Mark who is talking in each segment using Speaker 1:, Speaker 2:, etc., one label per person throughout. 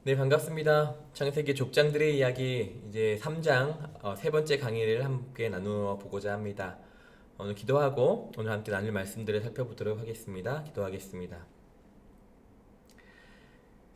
Speaker 1: 네, 반갑습니다. 창세기 족장들의 이야기 이제 3장 세 번째 강의를 함께 나누어 보고자 합니다. 오늘 기도하고 오늘 함께 나눌 말씀들을 살펴보도록 하겠습니다. 기도하겠습니다.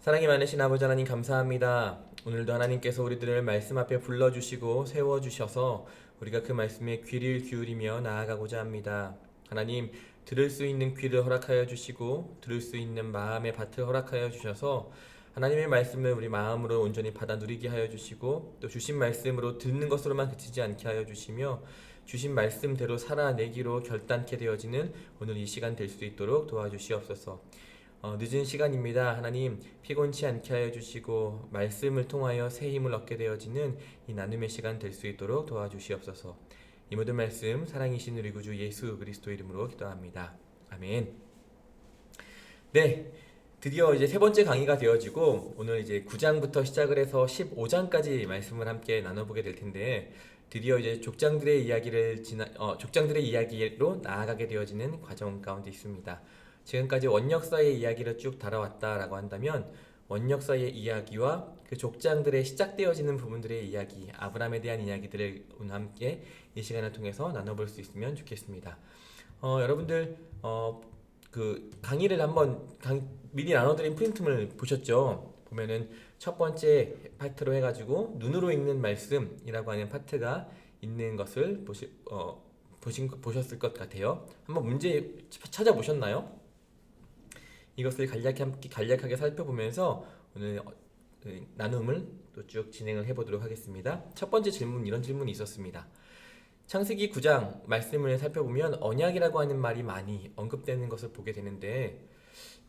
Speaker 1: 사랑이 많으신 아버지 하나님 감사합니다. 오늘도 하나님께서 우리들을 말씀 앞에 불러주시고 세워주셔서 우리가 그 말씀에 귀를 기울이며 나아가고자 합니다. 하나님, 들을 수 있는 귀를 허락하여 주시고 들을 수 있는 마음의 밭을 허락하여 주셔서 하나님의 말씀을 우리 마음으로 온전히 받아 누리게 하여 주시고 또 주신 말씀으로 듣는 것으로만 그치지 않게 하여 주시며 주신 말씀대로 살아내기로 결단케 되어지는 오늘 이 시간 될 수 있도록 도와주시옵소서. 늦은 시간입니다. 하나님, 피곤치 않게 하여 주시고 말씀을 통하여 새 힘을 얻게 되어지는 이 나눔의 시간 될 수 있도록 도와주시옵소서. 이 모든 말씀 사랑이신 우리 구주 예수 그리스도 이름으로 기도합니다. 아멘. 네, 드디어 이제 세 번째 강의가 되어지고 오늘 이제 9장부터 시작을 해서 15장까지 말씀을 함께 나눠보게 될 텐데 드디어 이제 족장들의 족장들의 이야기로 나아가게 되어지는 과정 가운데 있습니다. 지금까지 원역사의 이야기를 쭉 다뤄왔다라고 한다면 원역사의 이야기와 그 족장들의 시작되어지는 부분들의 이야기, 아브라함에 대한 이야기들을 오늘 함께 이 시간을 통해서 나눠볼 수 있으면 좋겠습니다. 여러분들 그 강의를 미리 나눠드린 프린트물 보셨죠? 보면은 첫 번째 파트로 해가지고 눈으로 읽는 말씀이라고 하는 파트가 있는 것을 보셨을 것 같아요. 한번 문제 찾아보셨나요? 이것을 간략하게 살펴보면서 오늘 나눔을 또 쭉 진행을 해보도록 하겠습니다. 첫 번째 질문, 이런 질문이 있었습니다. 창세기 9장 말씀을 살펴보면 언약이라고 하는 말이 많이 언급되는 것을 보게 되는데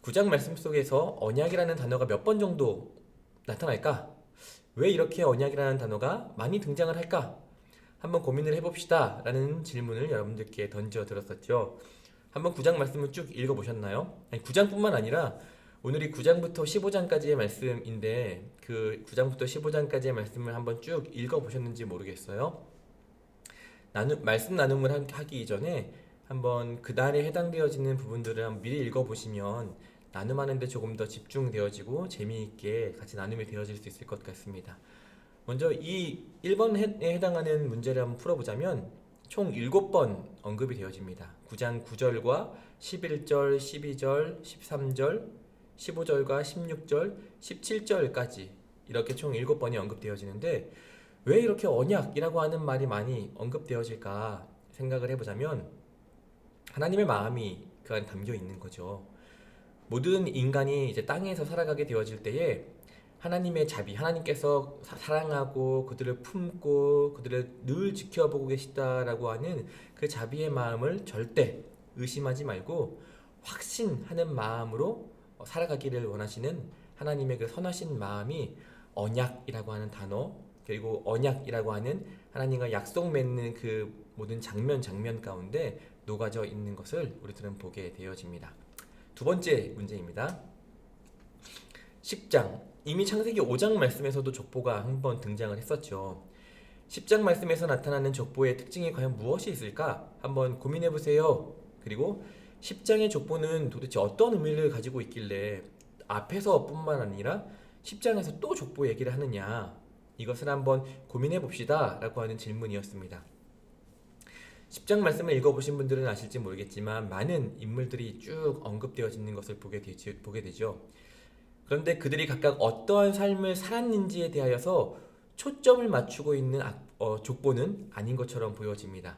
Speaker 1: 9장 말씀 속에서 언약이라는 단어가 몇 번 정도 나타날까? 왜 이렇게 언약이라는 단어가 많이 등장을 할까? 한번 고민을 해봅시다 라는 질문을 여러분들께 던져 들었었죠. 한번 9장 말씀을 쭉 읽어보셨나요? 아니, 9장뿐만 아니라 오늘이 9장부터 15장까지의 말씀인데 그 9장부터 15장까지의 말씀을 한번 쭉 읽어보셨는지 모르겠어요. 말씀 나눔을 하기 이전에 한번 그날에 해당되어지는 부분들을 한번 미리 읽어보시면 나눔하는데 조금 더 집중되어지고 재미있게 같이 나눔이 되어질 수 있을 것 같습니다. 먼저 이 1번에 해당하는 문제를 한번 풀어보자면 총 7번 언급이 되어집니다. 9장 9절과 11절, 12절, 13절, 15절과 16절, 17절까지 이렇게 총 7번이 언급되어지는데 왜 이렇게 언약이라고 하는 말이 많이 언급되어질까 생각을 해보자면 하나님의 마음이 그 안에 담겨 있는 거죠. 모든 인간이 이제 땅에서 살아가게 되어질 때에 하나님의 자비, 하나님께서 사랑하고 그들을 품고 그들을 늘 지켜보고 계시다라고 하는 그 자비의 마음을 절대 의심하지 말고 확신하는 마음으로 살아가기를 원하시는 하나님의 그 선하신 마음이 언약이라고 하는 단어, 그리고 언약이라고 하는 하나님과 약속 맺는 그 모든 장면 가운데 녹아져 있는 것을 우리들은 보게 되어집니다. 두 번째 문제입니다. 10장, 이미 창세기 5장 말씀에서도 족보가 한번 등장을 했었죠. 10장 말씀에서 나타나는 족보의 특징이 과연 무엇이 있을까? 한번 고민해보세요. 그리고 10장의 족보는 도대체 어떤 의미를 가지고 있길래 앞에서 뿐만 아니라 10장에서 또 족보 얘기를 하느냐, 이것을 한번 고민해봅시다 라고 하는 질문이었습니다. 10장 말씀을 읽어보신 분들은 아실지 모르겠지만 많은 인물들이 쭉 언급되어지는 것을 보게 되죠. 그런데 그들이 각각 어떠한 삶을 살았는지에 대하여서 초점을 맞추고 있는 족보는 아닌 것처럼 보여집니다.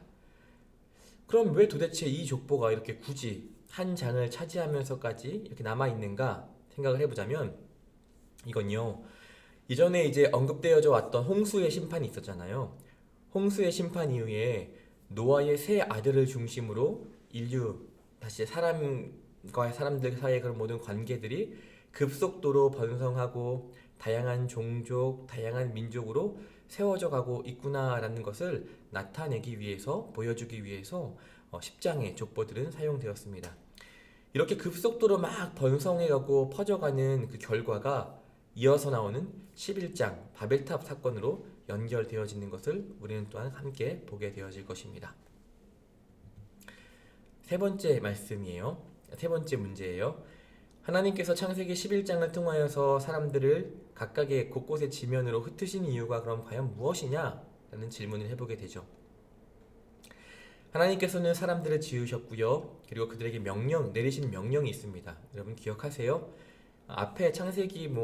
Speaker 1: 그럼 왜 도대체 이 족보가 이렇게 굳이 한 장을 차지하면서까지 이렇게 남아있는가 생각을 해보자면 이건요, 이전에 이제 언급되어져 왔던 홍수의 심판이 있었잖아요. 홍수의 심판 이후에 노아의 세 아들을 중심으로 인류, 다시 사람과 사람들 사이의 그런 모든 관계들이 급속도로 번성하고 다양한 종족, 다양한 민족으로 세워져 가고 있구나라는 것을 나타내기 위해서, 보여주기 위해서 10장의 족보들은 사용되었습니다. 이렇게 급속도로 막 번성해가고 퍼져가는 그 결과가 이어서 나오는 11장 바벨탑 사건으로 연결되어지는 것을 우리는 또한 함께 보게 되어질 것입니다. 세 번째 말씀이에요. 세 번째 문제예요. 하나님께서 창세기 11장을 통하여서 사람들을 각각의 곳곳의 지면으로 흩으신 이유가 그럼 과연 무엇이냐? 라는 질문을 해보게 되죠. 하나님께서는 사람들을 지으셨고요. 그리고 그들에게 내리신 명령이 있습니다. 여러분 기억하세요? 앞에 창세기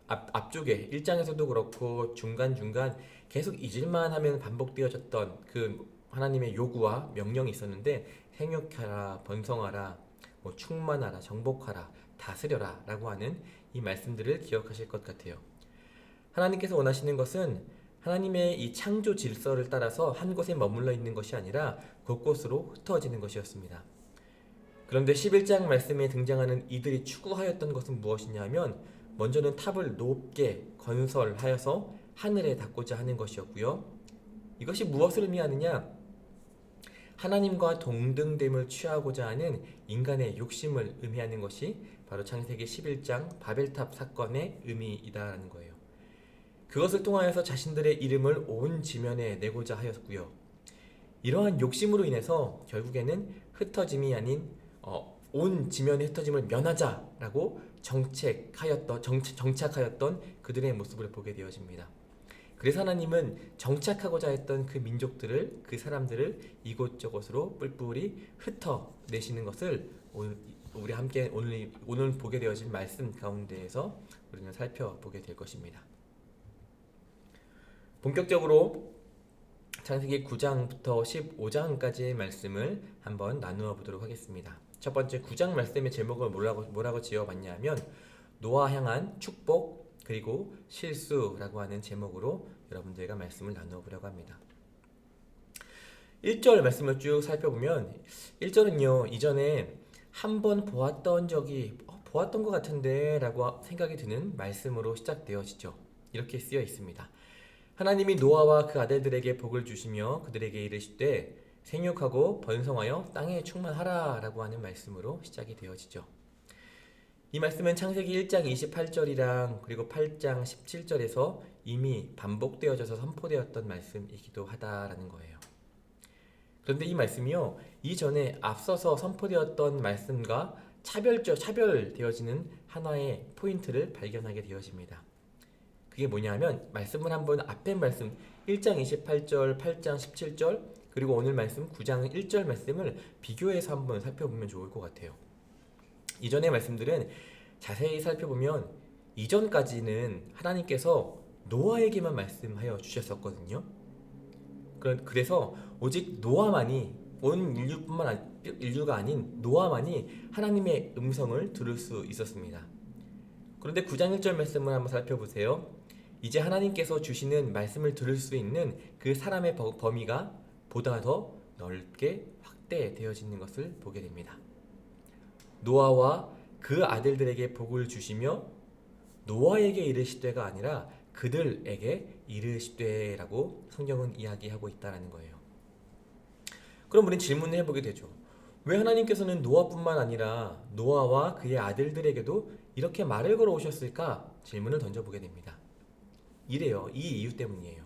Speaker 1: 앞쪽에 1장에서도 그렇고 중간중간 계속 잊을만 하면 반복되어졌던 그 하나님의 요구와 명령이 있었는데 생육하라, 번성하라, 충만하라, 정복하라, 다스려라 라고 하는 이 말씀들을 기억하실 것 같아요. 하나님께서 원하시는 것은 하나님의 이 창조 질서를 따라서 한 곳에 머물러 있는 것이 아니라 곳곳으로 흩어지는 것이었습니다. 그런데 11장 말씀에 등장하는 이들이 추구하였던 것은 무엇이냐면 먼저는 탑을 높게 건설하여서 하늘에 닿고자 하는 것이었고요. 이것이 무엇을 의미하느냐? 하나님과 동등됨을 취하고자 하는 인간의 욕심을 의미하는 것이 바로 창세기 11장 바벨탑 사건의 의미이다라는 거예요. 그것을 통하여서 자신들의 이름을 온 지면에 내고자 하였고요. 이러한 욕심으로 인해서 결국에는 흩어짐이 아닌 온 지면의 흩어짐을 면하자라고 정착하였던 그들의 모습을 보게 되어집니다. 그래서 하나님은 정착하고자 했던 그 민족들을, 그 사람들을 이곳저곳으로 뿔뿔이 흩어내시는 것을 우리 함께 오늘 보게 되어질 말씀 가운데에서 우리는 살펴보게 될 것입니다. 본격적으로 창세기 9장부터 15장까지의 말씀을 한번 나누어 보도록 하겠습니다. 첫 번째 9장 말씀의 제목을 뭐라고 지어봤냐면 노아 향한 축복 그리고 실수라고 하는 제목으로 여러분들과 말씀을 나누어 보려고 합니다. 1절 말씀을 쭉 살펴보면 1절은요 이전에 한번 보았던 것 같은데 라고 생각이 드는 말씀으로 시작되어지죠. 이렇게 쓰여 있습니다. 하나님이 노아와 그 아들들에게 복을 주시며 그들에게 이르시되 생육하고 번성하여 땅에 충만하라 라고 하는 말씀으로 시작이 되어지죠. 이 말씀은 창세기 1장 28절이랑 그리고 8장 17절에서 이미 반복되어져서 선포되었던 말씀이기도 하다라는 거예요. 그런데 이 말씀이요 이전에 앞서서 선포되었던 말씀과 차별되어지는 하나의 포인트를 발견하게 되어집니다. 그게 뭐냐면 말씀을 한번 앞에 말씀 1장 28절, 8장 17절 그리고 오늘 말씀 9장 1절 말씀을 비교해서 한번 살펴보면 좋을 것 같아요. 이전의 말씀들은 자세히 살펴보면 이전까지는 하나님께서 노아에게만 말씀하여 주셨었거든요. 그래서 오직 노아만이 온 인류가 아닌 노아만이 하나님의 음성을 들을 수 있었습니다. 그런데 9장 1절 말씀을 한번 살펴보세요. 이제 하나님께서 주시는 말씀을 들을 수 있는 그 사람의 범위가 보다 더 넓게 확대되어지는 것을 보게 됩니다. 노아와 그 아들들에게 복을 주시며 노아에게 이르시되가 아니라 그들에게 이르시되라고 성경은 이야기하고 있다는 거예요. 그럼 우린 질문을 해보게 되죠. 왜 하나님께서는 노아뿐만 아니라 노아와 그의 아들들에게도 이렇게 말을 걸어 오셨을까? 질문을 던져보게 됩니다. 이래요. 이 이유 때문이에요.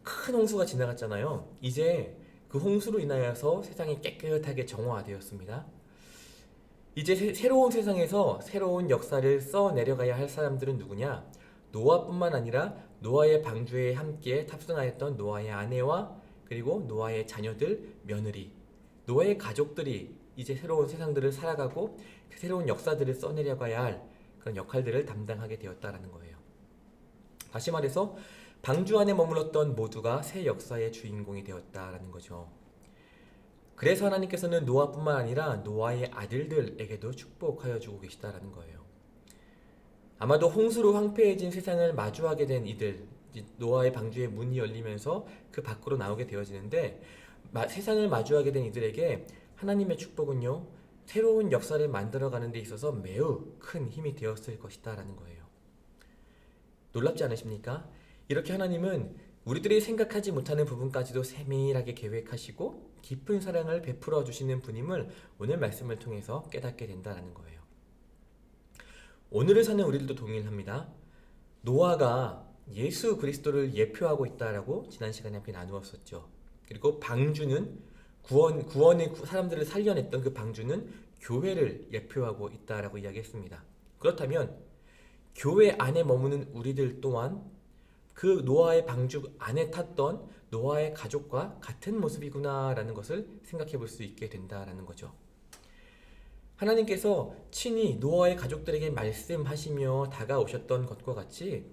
Speaker 1: 큰 홍수가 지나갔잖아요. 이제 그 홍수로 인하여서 세상이 깨끗하게 정화되었습니다. 이제 새로운 세상에서 새로운 역사를 써내려가야 할 사람들은 누구냐? 노아뿐만 아니라 노아의 방주에 함께 탑승하였던 노아의 아내와 그리고 노아의 자녀들, 며느리, 노아의 가족들이 이제 새로운 세상들을 살아가고 새로운 역사들을 써내려가야 할 그런 역할들을 담당하게 되었다라는 거예요. 다시 말해서 방주 안에 머물렀던 모두가 새 역사의 주인공이 되었다라는 거죠. 그래서 하나님께서는 노아뿐만 아니라 노아의 아들들에게도 축복하여 주고 계시다라는 거예요. 아마도 홍수로 황폐해진 세상을 마주하게 된 이들, 노아의 방주의 문이 열리면서 그 밖으로 나오게 되어지는데 세상을 마주하게 된 이들에게 하나님의 축복은요 새로운 역사를 만들어가는 데 있어서 매우 큰 힘이 되었을 것이다 라는 거예요. 놀랍지 않으십니까? 이렇게 하나님은 우리들이 생각하지 못하는 부분까지도 세밀하게 계획하시고 깊은 사랑을 베풀어 주시는 분임을 오늘 말씀을 통해서 깨닫게 된다는 거예요. 오늘을 사는 우리들도 동일합니다. 노아가 예수 그리스도를 예표하고 있다라고 지난 시간에 함께 나누었었죠. 그리고 방주는 구원의 사람들을 살려냈던 그 방주는 교회를 예표하고 있다라고 이야기했습니다. 그렇다면 교회 안에 머무는 우리들 또한 그 노아의 방주 안에 탔던 노아의 가족과 같은 모습이구나라는 것을 생각해 볼 수 있게 된다라는 거죠. 하나님께서 친히 노아의 가족들에게 말씀하시며 다가오셨던 것과 같이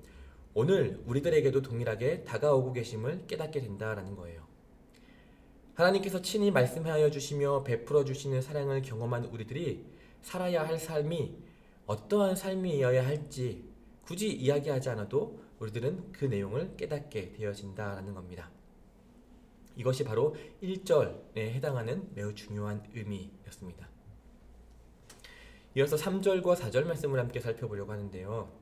Speaker 1: 오늘 우리들에게도 동일하게 다가오고 계심을 깨닫게 된다라는 거예요. 하나님께서 친히 말씀하여 주시며 베풀어 주시는 사랑을 경험한 우리들이 살아야 할 삶이 어떠한 삶이어야 할지 굳이 이야기하지 않아도 우리들은 그 내용을 깨닫게 되어진다라는 겁니다. 이것이 바로 1절에 해당하는 매우 중요한 의미였습니다. 이어서 3절과 4절 말씀을 함께 살펴보려고 하는데요.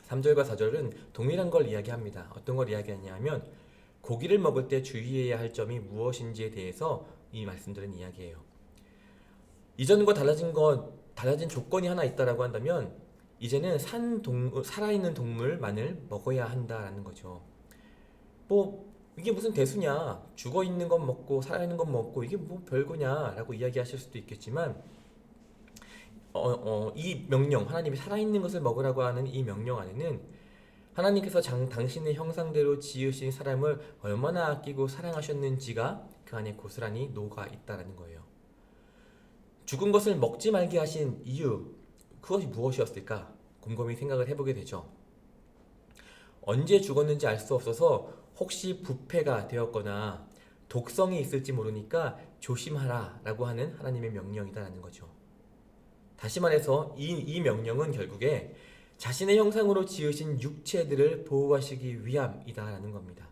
Speaker 1: 3절과 4절은 동일한 걸 이야기합니다. 어떤 걸 이야기하냐면 고기를 먹을 때 주의해야 할 점이 무엇인지에 대해서 이 말씀들은 이야기해요. 이전과 달라진 조건이 하나 있다라고 한다면 이제는 살아있는 동물만을 먹어야 한다라는 거죠. 이게 무슨 대수냐? 죽어 있는 건 먹고 살아있는 건 먹고 이게 뭐 별거냐라고 이야기하실 수도 있겠지만 이 명령, 하나님이 살아있는 것을 먹으라고 하는 이 명령 안에는 하나님께서 당신의 형상대로 지으신 사람을 얼마나 아끼고 사랑하셨는지가 그 안에 고스란히 녹아 있다는 거예요. 죽은 것을 먹지 말게 하신 이유, 그것이 무엇이었을까? 곰곰이 생각을 해보게 되죠. 언제 죽었는지 알 수 없어서 혹시 부패가 되었거나 독성이 있을지 모르니까 조심하라 라고 하는 하나님의 명령이다라는 거죠. 다시 말해서 이 명령은 결국에 자신의 형상으로 지으신 육체들을 보호하시기 위함이다라는 겁니다.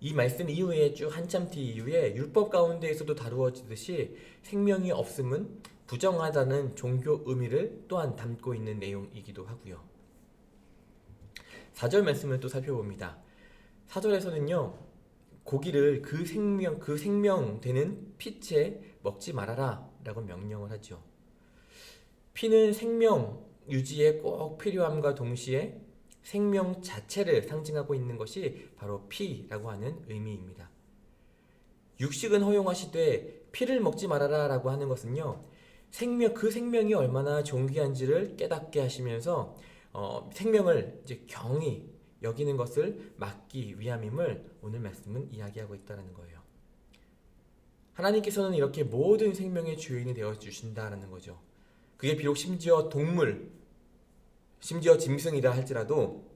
Speaker 1: 이 말씀 이후에 쭉 한참 뒤 이후에 율법 가운데에서도 다루어지듯이 생명이 없음은 부정하다는 종교 의미를 또한 담고 있는 내용이기도 하고요. 4절 말씀을 또 살펴봅니다. 4절에서는요. 고기를 그 생명 되는 피채 먹지 말아라 라고 명령을 하죠. 피는 생명 유지에 꼭 필요함과 동시에 생명 자체를 상징하고 있는 것이 바로 피라고 하는 의미입니다. 육식은 허용하시되 피를 먹지 말아라 라고 하는 것은요. 그 생명이 얼마나 존귀한지를 깨닫게 하시면서 생명을 이제 경히 여기는 것을 막기 위함임을 오늘 말씀은 이야기하고 있다는 거예요. 하나님께서는 이렇게 모든 생명의 주인이 되어 주신다라는 거죠. 그게 비록 심지어 동물, 심지어 짐승이라 할지라도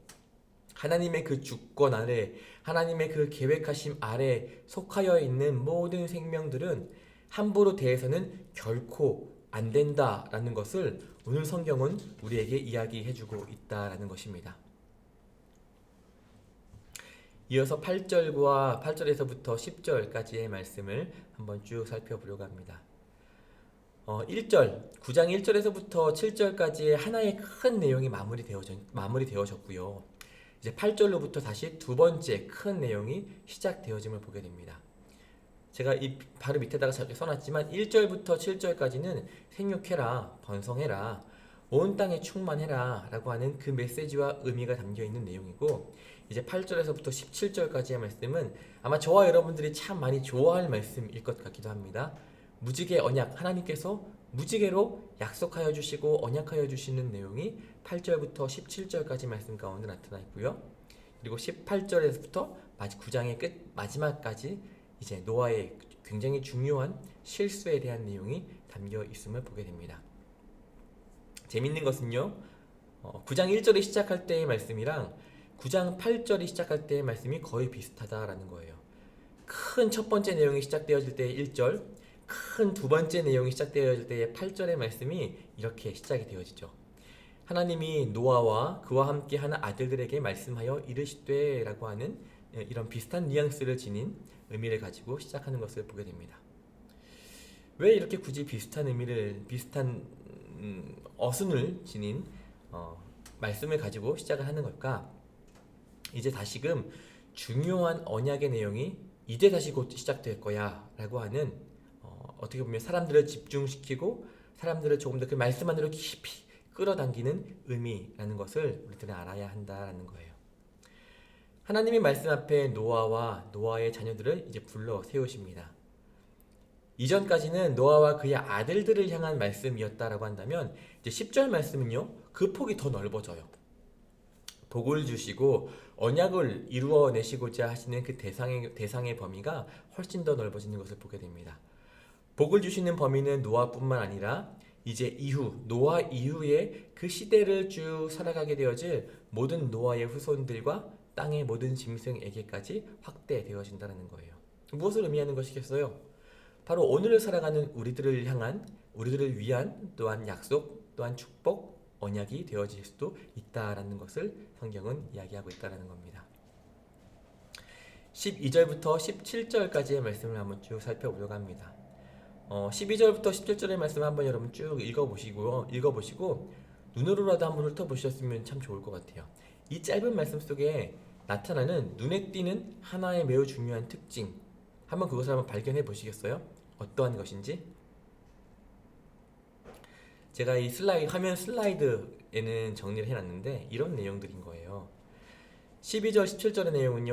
Speaker 1: 하나님의 그 주권 아래, 하나님의 그 계획하심 아래 속하여 있는 모든 생명들은 함부로 대해서는 결코 안 된다라는 것을 오늘 성경은 우리에게 이야기해주고 있다라는 것입니다. 이어서 8절에서부터 10절까지의 말씀을 한번 쭉 살펴보려고 합니다. 9장 1절에서부터 7절까지의 하나의 큰 내용이 마무리되어졌고요. 이제 8절로부터 다시 두 번째 큰 내용이 시작되어짐을 보게 됩니다. 제가 이 바로 밑에다가 써놨지만 1절부터 7절까지는 생육해라, 번성해라, 온 땅에 충만해라 라고 하는 그 메시지와 의미가 담겨있는 내용이고, 이제 8절에서부터 17절까지의 말씀은 아마 저와 여러분들이 참 많이 좋아할 말씀일 것 같기도 합니다. 무지개 언약, 하나님께서 무지개로 약속하여 주시고 언약하여 주시는 내용이 8절부터 17절까지 말씀 가운데 나타나 있고요. 그리고 18절에서부터 9장의 끝 마지막까지 이제 노아의 굉장히 중요한 실수에 대한 내용이 담겨 있음을 보게 됩니다. 재밌는 것은요, 9장 1절이 시작할 때의 말씀이랑 9장 8절이 시작할 때의 말씀이 거의 비슷하다라는 거예요. 큰 첫 번째 내용이 시작되어질 때의 1절, 큰 두 번째 내용이 시작되어질 때의 8절의 말씀이 이렇게 시작이 되어지죠. 하나님이 노아와 그와 함께 하는 아들들에게 말씀하여 이르시되 라고 하는 이런 비슷한 뉘앙스를 지닌 의미를 가지고 시작하는 것을 보게 됩니다. 왜 이렇게 굳이 비슷한 어순을 지닌 말씀을 가지고 시작을 하는 걸까? 이제 다시금 중요한 언약의 내용이 이제 다시 곧 시작될 거야 라고 하는 어떻게 보면 사람들을 집중시키고 사람들을 조금 더 그 말씀 안으로 깊이 끌어당기는 의미라는 것을 우리들은 알아야 한다는 거예요. 하나님의 말씀 앞에 노아와 노아의 자녀들을 이제 불러 세우십니다. 이전까지는 노아와 그의 아들들을 향한 말씀이었다라고 한다면 이제 10절 말씀은요. 그 폭이 더 넓어져요. 복을 주시고 언약을 이루어내시고자 하시는 그 대상의 범위가 훨씬 더 넓어지는 것을 보게 됩니다. 복을 주시는 범위는 노아뿐만 아니라 이제 노아 이후에 그 시대를 쭉 살아가게 되어질 모든 노아의 후손들과 땅의 모든 짐승에게까지 확대되어진다는 거예요. 무엇을 의미하는 것이겠어요? 바로 오늘을 살아가는 우리들을 위한 또한 약속, 또한 축복, 언약이 되어질 수도 있다라는 것을 성경은 이야기하고 있다는 겁니다. 12절부터 17절까지의 말씀을 한번 쭉 살펴보려고 합니다. 12절부터 17절의 말씀 한번 여러분 쭉 읽어보시고 눈으로라도 한번 훑어보셨으면 참 좋을 것 같아요. 이 짧은 말씀 속에 나타나는 눈에 띄는 하나의 매우 중요한 특징, 한번 그것을 한번 발견해 보시겠어요? 어떠한 것인지? 제가 이 화면 슬라이드에는 정리를 해놨는데 이런 내용들인 거예요. 12절, 17절의 내용은요,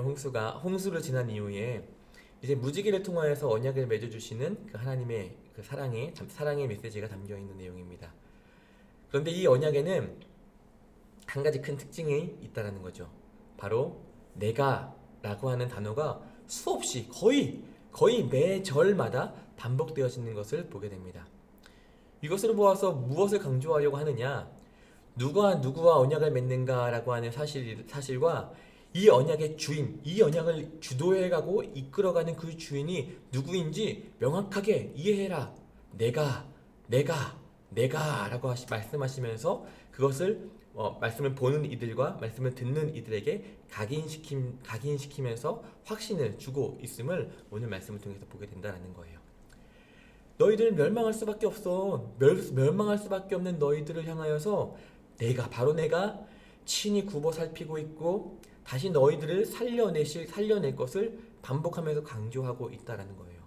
Speaker 1: 홍수를 지난 이후에 이제 무지개를 통하여서 언약을 맺어주시는 그 하나님의 그 사랑의 메시지가 담겨 있는 내용입니다. 그런데 이 언약에는 한 가지 큰 특징이 있다는 거죠. 바로 내가라고 하는 단어가 수없이 거의 매 절마다 반복되어지는 것을 보게 됩니다. 이것으로 보아서 무엇을 강조하려고 하느냐? 누가 누구와 언약을 맺는가라고 하는 사실과 이 언약의 주인, 이 언약을 주도해가고 이끌어가는 그 주인이 누구인지 명확하게 이해해라. 내가 라고 말씀하시면서 그것을 말씀을 보는 이들과 말씀을 듣는 이들에게 각인시키면서 확신을 주고 있음을 오늘 말씀을 통해서 보게 된다는 거예요. 너희들 멸망할 수밖에 없어. 멸망할 수밖에 없는 너희들을 향하여서 바로 내가 친히 굽어 살피고 있고 다시 너희들을 살려낼 것을 반복하면서 강조하고 있다는 거예요.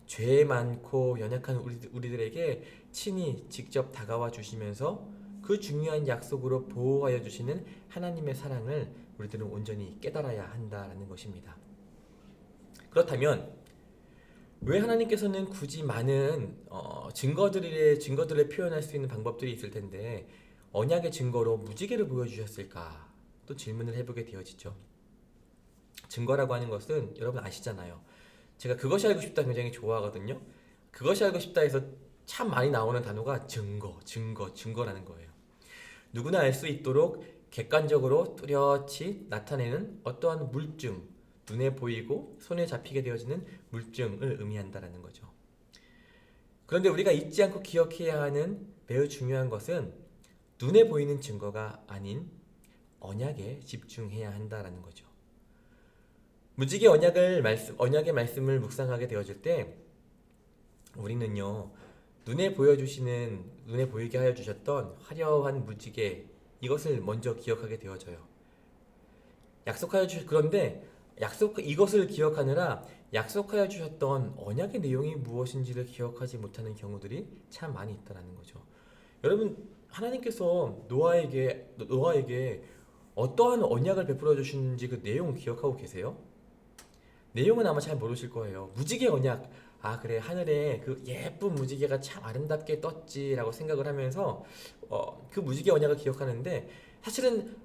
Speaker 1: 죄 많고 연약한 우리들에게 친히 직접 다가와 주시면서 그 중요한 약속으로 보호하여 주시는 하나님의 사랑을 우리들은 온전히 깨달아야 한다는 것입니다. 그렇다면 왜 하나님께서는 굳이 많은 증거들을 표현할 수 있는 방법들이 있을 텐데 언약의 증거로 무지개를 보여주셨을까? 또 질문을 해보게 되어지죠. 증거라고 하는 것은 여러분 아시잖아요. 제가 그것이 알고 싶다 굉장히 좋아하거든요. 그것이 알고 싶다 해서 참 많이 나오는 단어가 증거라는 거예요. 누구나 알 수 있도록 객관적으로 뚜렷이 나타내는 어떠한 물증, 눈에 보이고 손에 잡히게 되어지는 물증을 의미한다는 거죠. 그런데 우리가 잊지 않고 기억해야 하는 매우 중요한 것은 눈에 보이는 증거가 아닌 언약에 집중해야 한다는 거죠. 무지개 언약의 말씀을 묵상하게 되어질 때 우리는요, 눈에 보이게 하여 주셨던 화려한 무지개, 이것을 먼저 기억하게 되어져요. 그런데 이것을 기억하느라 약속하여 주셨던 언약의 내용이 무엇인지를 기억하지 못하는 경우들이 참 많이 있다는 거죠. 여러분, 하나님께서 노아에게 어떠한 언약을 베풀어 주시는지 그 내용 기억하고 계세요? 내용은 아마 잘 모르실 거예요. 무지개 언약, 그래, 하늘에 그 예쁜 무지개가 참 아름답게 떴지라고 생각을 하면서 그 무지개 언약을 기억하는데 사실은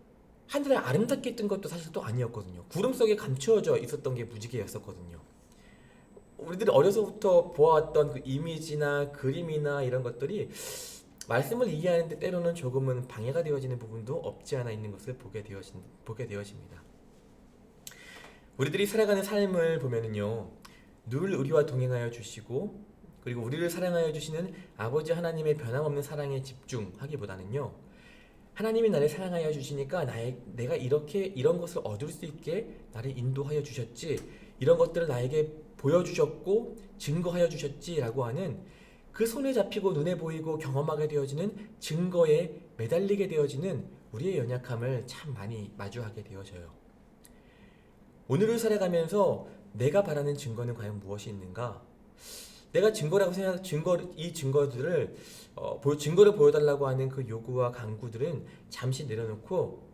Speaker 1: 하늘에 아름답게 뜬 것도 사실 또 아니었거든요. 구름 속에 감추어져 있었던 게 무지개였었거든요. 우리들이 어려서부터 보아왔던 그 이미지나 그림이나 이런 것들이 말씀을 이해하는데 때로는 조금은 방해가 되어지는 부분도 없지 않아 있는 것을 보게 되어집니다. 우리들이 살아가는 삶을 보면은요, 늘 우리와 동행하여 주시고 그리고 우리를 사랑하여 주시는 아버지 하나님의 변함없는 사랑에 집중하기보다는요, 하나님이 나를 사랑하여 주시니까 내가 이런 것을 얻을 수 있게 나를 인도하여 주셨지, 이런 것들을 나에게 보여주셨고 증거하여 주셨지라고 하는 그 손에 잡히고 눈에 보이고 경험하게 되어지는 증거에 매달리게 되어지는 우리의 연약함을 참 많이 마주하게 되어져요. 오늘을 살아가면서 내가 바라는 증거는 과연 무엇이 있는가? 내가 증거라고 생각하는 증거를 보여달라고 하는 그 요구와 강구들은 잠시 내려놓고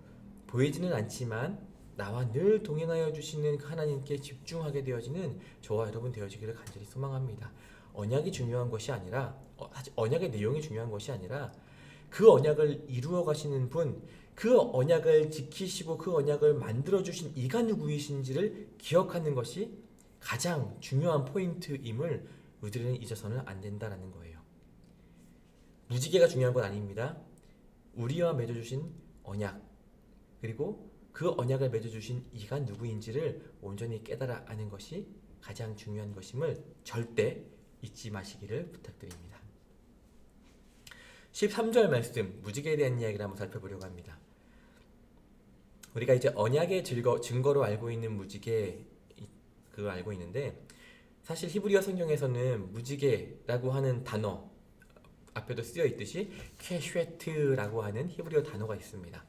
Speaker 1: 보이지는 않지만 나와 늘 동행하여 주시는 그 하나님께 집중하게 되어지는 저와 여러분 되어지기를 간절히 소망합니다. 언약이 중요한 것이 아니라 사실 언약의 내용이 중요한 것이 아니라 그 언약을 이루어 가시는 분, 그 언약을 지키시고 그 언약을 만들어 주신 이가 누구이신지를 기억하는 것이 가장 중요한 포인트임을 우리들은 잊어서는 안 된다라는 거예요. 무지개가 중요한 건 아닙니다. 우리와 맺어주신 언약, 그리고 그 언약을 맺어주신 이가 누구인지를 온전히 깨달아 아는 것이 가장 중요한 것임을 절대 잊지 마시기를 부탁드립니다. 13절 말씀, 무지개에 대한 이야기를 한번 살펴보려고 합니다. 우리가 이제 언약의 증거로 알고 있는 무지개, 그걸 알고 있는데, 사실 히브리어 성경에서는 무지개라고 하는 단어, 앞에도 쓰여 있듯이 케쉐트라고 하는 히브리어 단어가 있습니다.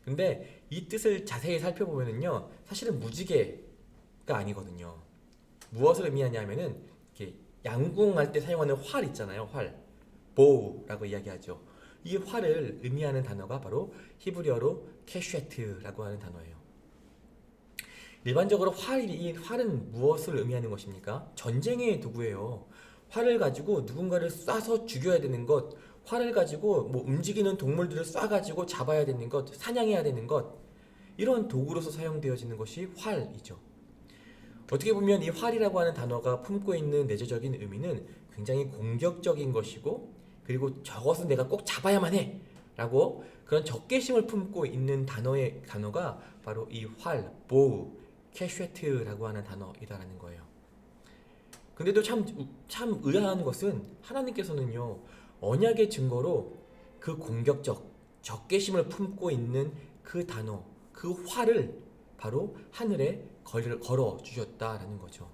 Speaker 1: 근데 이 뜻을 자세히 살펴보면은요, 사실은 무지개가 아니거든요. 무엇을 의미하냐면은 이렇게 양궁할 때 사용하는 활 있잖아요. 활, 보우라고 이야기하죠. 이 활을 의미하는 단어가 바로 히브리어로 케쉐트라고 하는 단어예요. 일반적으로 이 활은 무엇을 의미하는 것입니까? 전쟁의 도구예요. 활을 가지고 누군가를 쏴서 죽여야 되는 것, 활을 가지고 뭐 움직이는 동물들을 쏴가지고 잡아야 되는 것, 사냥해야 되는 것, 이런 도구로서 사용되어지는 것이 활이죠. 어떻게 보면 이 활이라고 하는 단어가 품고 있는 내재적인 의미는 굉장히 공격적인 것이고, 그리고 저것은 내가 꼭 잡아야만 해 라고 그런 적개심을 품고 있는 단어가 바로 이 활, 보우, 캐쉐트라고 하는 단어이다라는 거예요. 근데도 참 의아한 것은 하나님께서는요, 언약의 증거로 그 공격적 적개심을 품고 있는 그 단어, 그 활을 바로 하늘에 걸어 주셨다라는 거죠.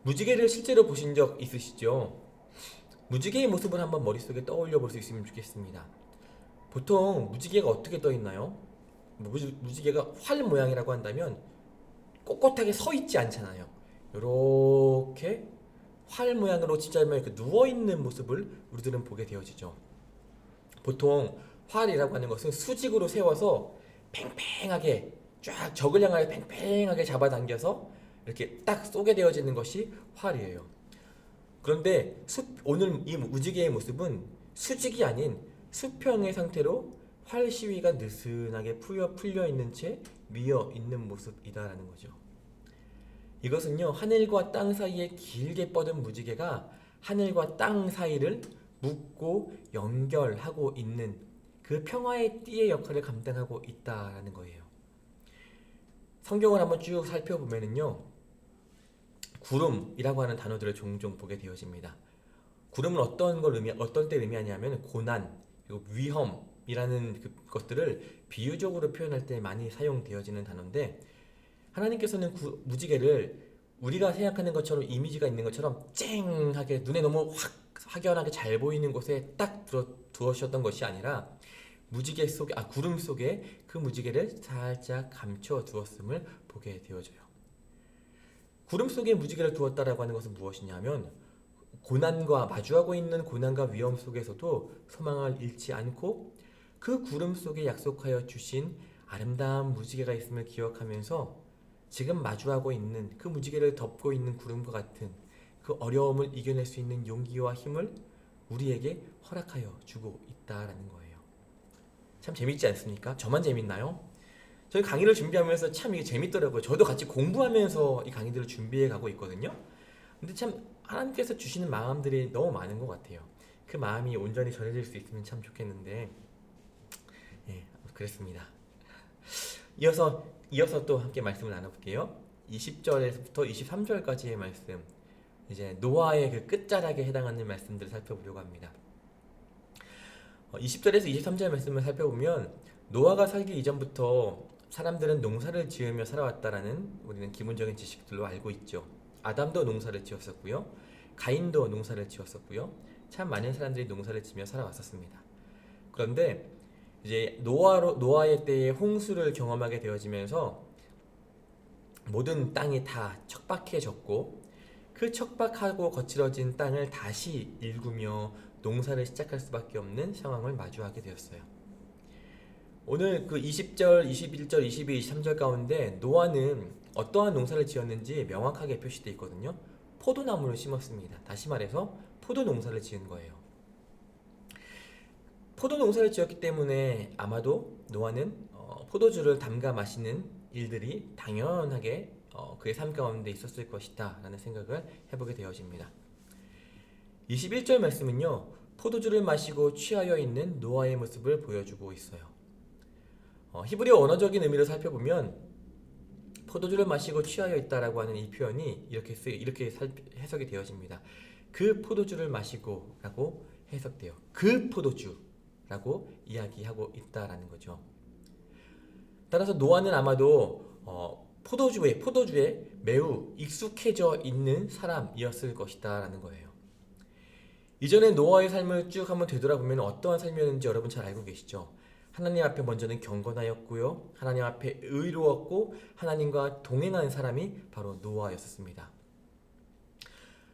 Speaker 1: 무지개를 실제로 보신 적 있으시죠? 무지개의 모습을 한번 머릿속에 떠올려 볼 수 있으면 좋겠습니다. 보통 무지개가 어떻게 떠 있나요? 무지개가 활 모양이라고 한다면 꼿꼿하게 서 있지 않잖아요. 이렇게 활 모양으로 진짜 이렇게 누워 있는 모습을 우리들은 보게 되어지죠. 보통 활이라고 하는 것은 수직으로 세워서 팽팽하게 쫙 적을 향하여 팽팽하게 잡아당겨서 이렇게 딱 쏘게 되어지는 것이 활이에요. 그런데 오늘 이 무지개의 모습은 수직이 아닌 수평의 상태로 활 시위가 느슨하게 풀려 있는 채 미어 있는 모습이다라는 거죠. 이것은요, 하늘과 땅 사이에 길게 뻗은 무지개가 하늘과 땅 사이를 묶고 연결하고 있는 그 평화의 띠의 역할을 감당하고 있다라는 거예요. 성경을 한번 쭉 살펴보면은요, 구름이라고 하는 단어들을 종종 보게 되어집니다. 구름은 어떤 때 의미하냐면 고난, 그리고 위험이라는 것들을 비유적으로 표현할 때 많이 사용되어지는 단어인데, 하나님께서는 무지개를 우리가 생각하는 것처럼 이미지가 있는 것처럼 쨍하게 눈에 너무 확연하게 잘 보이는 곳에 딱 두어셨던 것이 아니라 구름 속에 그 무지개를 살짝 감춰 두었음을 보게 되어져요. 구름 속에 무지개를 두었다라고 하는 것은 무엇이냐면, 마주하고 있는 고난과 위험 속에서도 소망을 잃지 않고 그 구름 속에 약속하여 주신 아름다운 무지개가 있음을 기억하면서 지금 마주하고 있는 그 무지개를 덮고 있는 구름과 같은 그 어려움을 이겨낼 수 있는 용기와 힘을 우리에게 허락하여 주고 있다라는 거예요. 참 재밌지 않습니까? 저만 재밌나요? 저희 강의를 준비하면서 참 이게 재밌더라고요. 저도 같이 공부하면서 이 강의들을 준비해 가고 있거든요. 근데 참 하나님께서 주시는 마음들이 너무 많은 것 같아요. 그 마음이 온전히 전해질 수 있으면 참 좋겠는데, 예, 그랬습니다. 이어서 또 함께 말씀을 나눠볼게요. 20절에서부터 23절까지의 말씀, 이제 노아의 그 끝자락에 해당하는 말씀들을 살펴보려고 합니다. 20절에서 23절 말씀을 살펴보면, 노아가 살기 이전부터 사람들은 농사를 지으며 살아왔다라는 우리는 기본적인 지식들로 알고 있죠. 아담도 농사를 지었었고요, 가인도 농사를 지었었고요, 참 많은 사람들이 농사를 지며 살아왔었습니다. 그런데 이제 노아의 때에 홍수를 경험하게 되어지면서 모든 땅이 다 척박해졌고, 그 척박하고 거칠어진 땅을 다시 일구며 농사를 시작할 수밖에 없는 상황을 마주하게 되었어요. 오늘 그 20절, 21절, 22, 23절 가운데 노아는 어떠한 농사를 지었는지 명확하게 표시되어 있거든요. 포도나무를 심었습니다. 다시 말해서 포도 농사를 지은 거예요. 포도 농사를 지었기 때문에 아마도 노아는 포도주를 담가 마시는 일들이 당연하게 그의 삶 가운데 있었을 것이다 라는 생각을 해보게 되어집니다. 21절 말씀은요, 포도주를 마시고 취하여 있는 노아의 모습을 보여주고 있어요. 히브리어 언어적인 의미를 살펴보면 포도주를 마시고 취하여 있다라고 하는 이 표현이 이렇게 해석이 되어집니다. 그 포도주를 마시고 라고 해석돼요. 그 포도주라고 이야기하고 있다라는 거죠. 따라서 노아는 아마도 포도주에 매우 익숙해져 있는 사람이었을 것이다 라는 거예요. 이전에 노아의 삶을 쭉 한번 되돌아보면 어떠한 삶이었는지 여러분 잘 알고 계시죠? 하나님 앞에 먼저는 경건하였고요. 하나님 앞에 의로웠고 하나님과 동행한 사람이 바로 노아였습니다.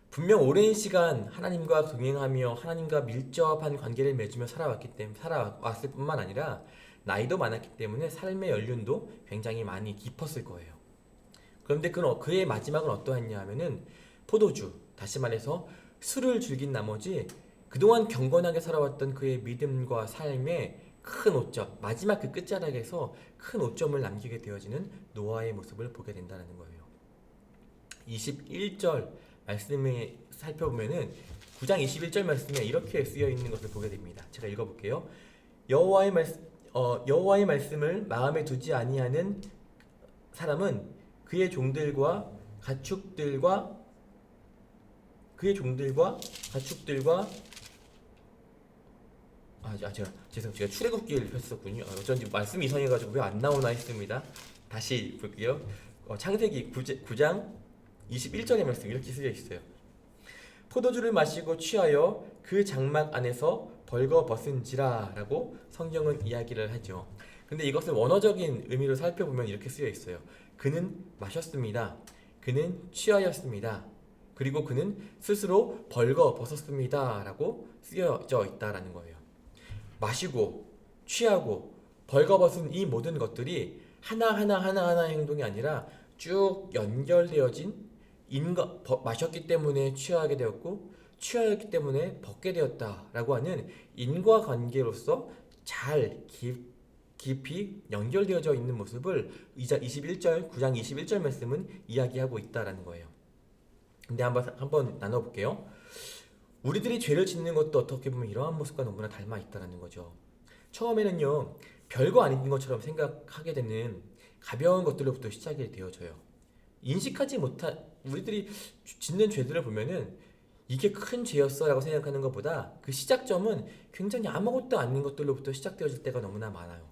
Speaker 1: 분명 오랜 시간 하나님과 동행하며 하나님과 밀접한 관계를 맺으며 살아왔을 뿐만 아니라 나이도 많았기 때문에 삶의 연륜도 굉장히 많이 깊었을 거예요. 그런데 그의 마지막은 어떠했냐 하면은 포도주, 다시 말해서 술을 즐긴 나머지 그동안 경건하게 살아왔던 그의 믿음과 삶에 큰 오점, 마지막 그 끝자락에서 큰 오점을 남기게 되어지는 노아의 모습을 보게 된다는 거예요. 21절 말씀을 살펴보면은 9장 21절 말씀에 이렇게 쓰여 있는 것을 보게 됩니다. 제가 읽어볼게요. 여호와의 말씀을 마음에 두지 아니하는 사람은 그의 종들과 가축들과 제가 출애굽기를 폈었군요. 어쩐지 말씀이 이상해가지고 왜 안 나오나 했습니다. 다시 볼게요. 창세기 9장 21절의 말씀 이렇게 쓰여 있어요. 포도주를 마시고 취하여 그 장막 안에서 벌거벗은지라 라고 성경은 이야기를 하죠. 근데 이것을 원어적인 의미로 살펴보면 이렇게 쓰여 있어요. 그는 마셨습니다. 그는 취하였습니다. 그리고 그는 스스로 벌거벗었습니다 라고 쓰여져 있다라는 거예요. 마시고 취하고 벌거벗은 이 모든 것들이 하나하나의 행동이 아니라 쭉 연결되어진 마셨기 때문에 취하게 되었고 취하였기 때문에 벗게 되었다라고 하는 인과관계로서 잘 깊이 연결되어져 있는 모습을 9장 21절 말씀은 이야기하고 있다라는 거예요. 근데 한번 나눠볼게요. 우리들이 죄를 짓는 것도 어떻게 보면 이러한 모습과 너무나 닮아 있다는 거죠. 처음에는요, 별거 아닌 것처럼 생각하게 되는 가벼운 것들로부터 시작이 되어져요. 우리들이 짓는 죄들을 보면은 이게 큰 죄였어 라고 생각하는 것보다 그 시작점은 굉장히 아무것도 아닌 것들로부터 시작되어질 때가 너무나 많아요.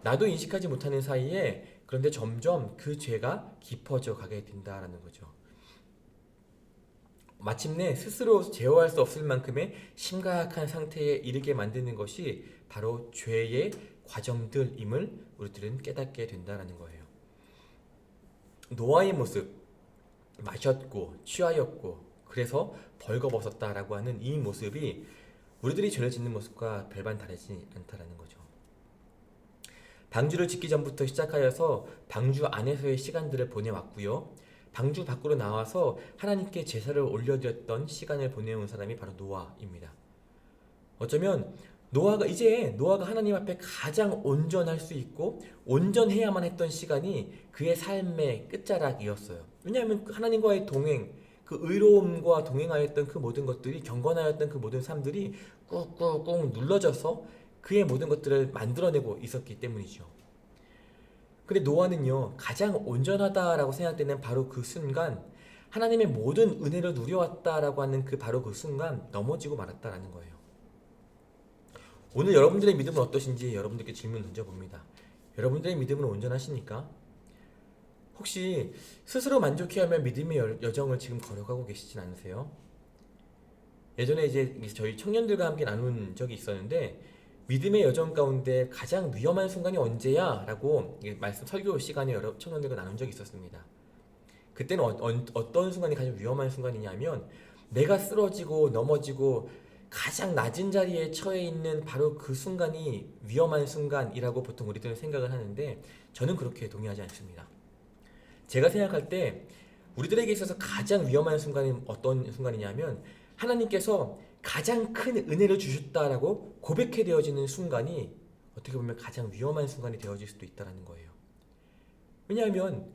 Speaker 1: 나도 인식하지 못하는 사이에 그런데 점점 그 죄가 깊어져 가게 된다라는 거죠. 마침내 스스로 제어할 수 없을 만큼의 심각한 상태에 이르게 만드는 것이 바로 죄의 과정들임을 우리들은 깨닫게 된다는 거예요. 노아의 모습, 마셨고 취하였고 그래서 벌거벗었다라고 하는 이 모습이 우리들이 죄를 짓는 모습과 별반 다르지 않다라는 거죠. 방주를 짓기 전부터 시작하여서 방주 안에서의 시간들을 보내왔고요. 방주 밖으로 나와서 하나님께 제사를 올려드렸던 시간을 보내온 사람이 바로 노아입니다. 어쩌면 노아가 하나님 앞에 가장 온전할 수 있고 온전해야만 했던 시간이 그의 삶의 끝자락이었어요. 왜냐하면 하나님과의 동행, 그 의로움과 동행하였던 그 모든 것들이, 경건하였던 그 모든 삶들이 꾹꾹꾹 눌러져서 그의 모든 것들을 만들어내고 있었기 때문이죠. 근데 노아는요, 가장 온전하다라고 생각되는 바로 그 순간, 하나님의 모든 은혜를 누려왔다라고 하는 바로 그 순간 넘어지고 말았다라는 거예요. 오늘 여러분들의 믿음은 어떠신지 여러분들께 질문 던져봅니다. 여러분들의 믿음은 온전하십니까? 혹시 스스로 만족해하며 믿음의 여정을 지금 걸어가고 계시진 않으세요? 예전에 이제 저희 청년들과 함께 나눈 적이 있었는데, 믿음의 여정 가운데 가장 위험한 순간이 언제야? 라고 설교 시간에 여러 청년들과 나눈 적이 있었습니다. 그때는 어떤 순간이 가장 위험한 순간이냐면, 내가 쓰러지고 넘어지고 가장 낮은 자리에 처해 있는 바로 그 순간이 위험한 순간이라고 보통 우리들은 생각을 하는데 저는 그렇게 동의하지 않습니다. 제가 생각할 때 우리들에게 있어서 가장 위험한 순간이 어떤 순간이냐면 하나님께서 가장 큰 은혜를 주셨다라고 고백해 되어지는 순간이 어떻게 보면 가장 위험한 순간이 되어질 수도 있다는 거예요. 왜냐하면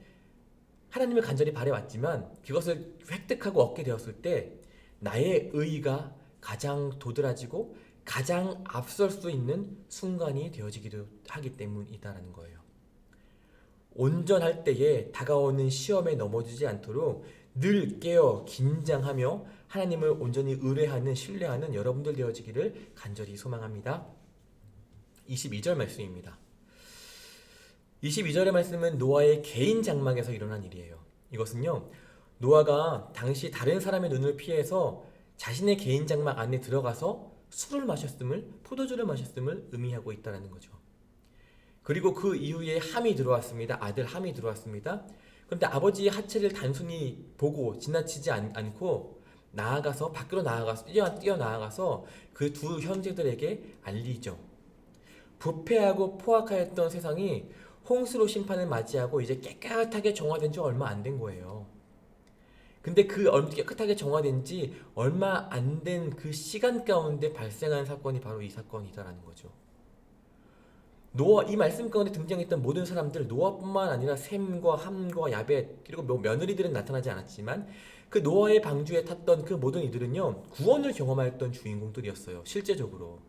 Speaker 1: 하나님을 간절히 바래왔지만 그것을 획득하고 얻게 되었을 때 나의 의의가 가장 도드라지고 가장 앞설 수 있는 순간이 되어지기도 하기 때문이다라는 거예요. 온전할 때에 다가오는 시험에 넘어지지 않도록 늘 깨어 긴장하며 하나님을 온전히 의뢰하는 신뢰하는 여러분들 되어지기를 간절히 소망합니다. 22절 말씀입니다. 22절의 말씀은 노아의 개인 장막에서 일어난 일이에요. 이것은요, 노아가 당시 다른 사람의 눈을 피해서 자신의 개인 장막 안에 들어가서 술을 마셨음을, 포도주를 마셨음을 의미하고 있다는 거죠. 그리고 그 이후에 함이 들어왔습니다. 아들 함이 들어왔습니다. 그런데 아버지의 하체를 단순히 보고 지나치지 않고 나아가서 밖으로 나아가서 뛰어나아가서 그 두 형제들에게 알리죠. 부패하고 포악하였던 세상이 홍수로 심판을 맞이하고 이제 깨끗하게 정화된 지 얼마 안 된 거예요. 근데 그 깨끗하게 정화된 지 얼마 안 된 그 시간 가운데 발생한 사건이 바로 이 사건이다라는 거죠. 노아, 이 말씀 가운데 등장했던 모든 사람들, 노아뿐만 아니라 셈과 함과 야벳 그리고 며느리들은 나타나지 않았지만 그 노아의 방주에 탔던 그 모든 이들은요, 구원을 경험하였던 주인공들이었어요, 실제적으로.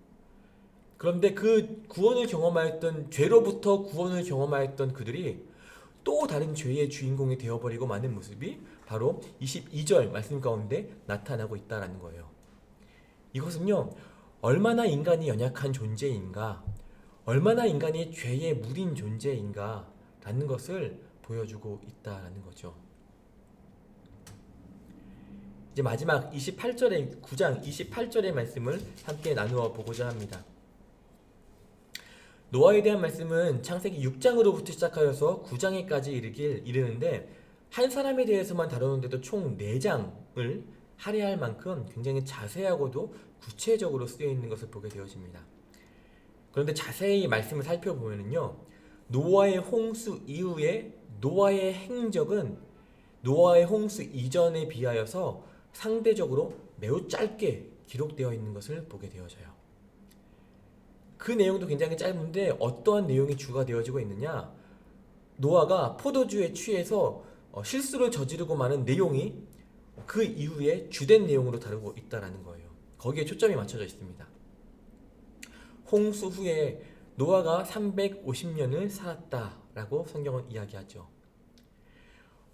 Speaker 1: 그런데 그 구원을 경험하였던, 죄로부터 구원을 경험하였던 그들이 또 다른 죄의 주인공이 되어버리고 마는 모습이 바로 22절 말씀 가운데 나타나고 있다는 거예요. 이것은요, 얼마나 인간이 연약한 존재인가, 얼마나 인간이 죄에 물인 존재인가 라는 것을 보여주고 있다는 거죠. 이제 마지막 9장 28절의 말씀을 함께 나누어 보고자 합니다. 노아에 대한 말씀은 창세기 6장으로부터 시작하여서 9장에까지 이르는데 한 사람에 대해서만 다루는데도 총 4장을 할애할 만큼 굉장히 자세하고도 구체적으로 쓰여 있는 것을 보게 되어집니다. 그런데 자세히 말씀을 살펴보면요, 노아의 홍수 이후에 노아의 행적은 노아의 홍수 이전에 비하여서 상대적으로 매우 짧게 기록되어 있는 것을 보게 되어져요. 그 내용도 굉장히 짧은데 어떠한 내용이 주가 되어지고 있느냐, 노아가 포도주에 취해서 실수를 저지르고 마는 내용이 그 이후에 주된 내용으로 다루고 있다는 거예요. 거기에 초점이 맞춰져 있습니다. 홍수 후에 노아가 350년을 살았다라고 성경은 이야기하죠.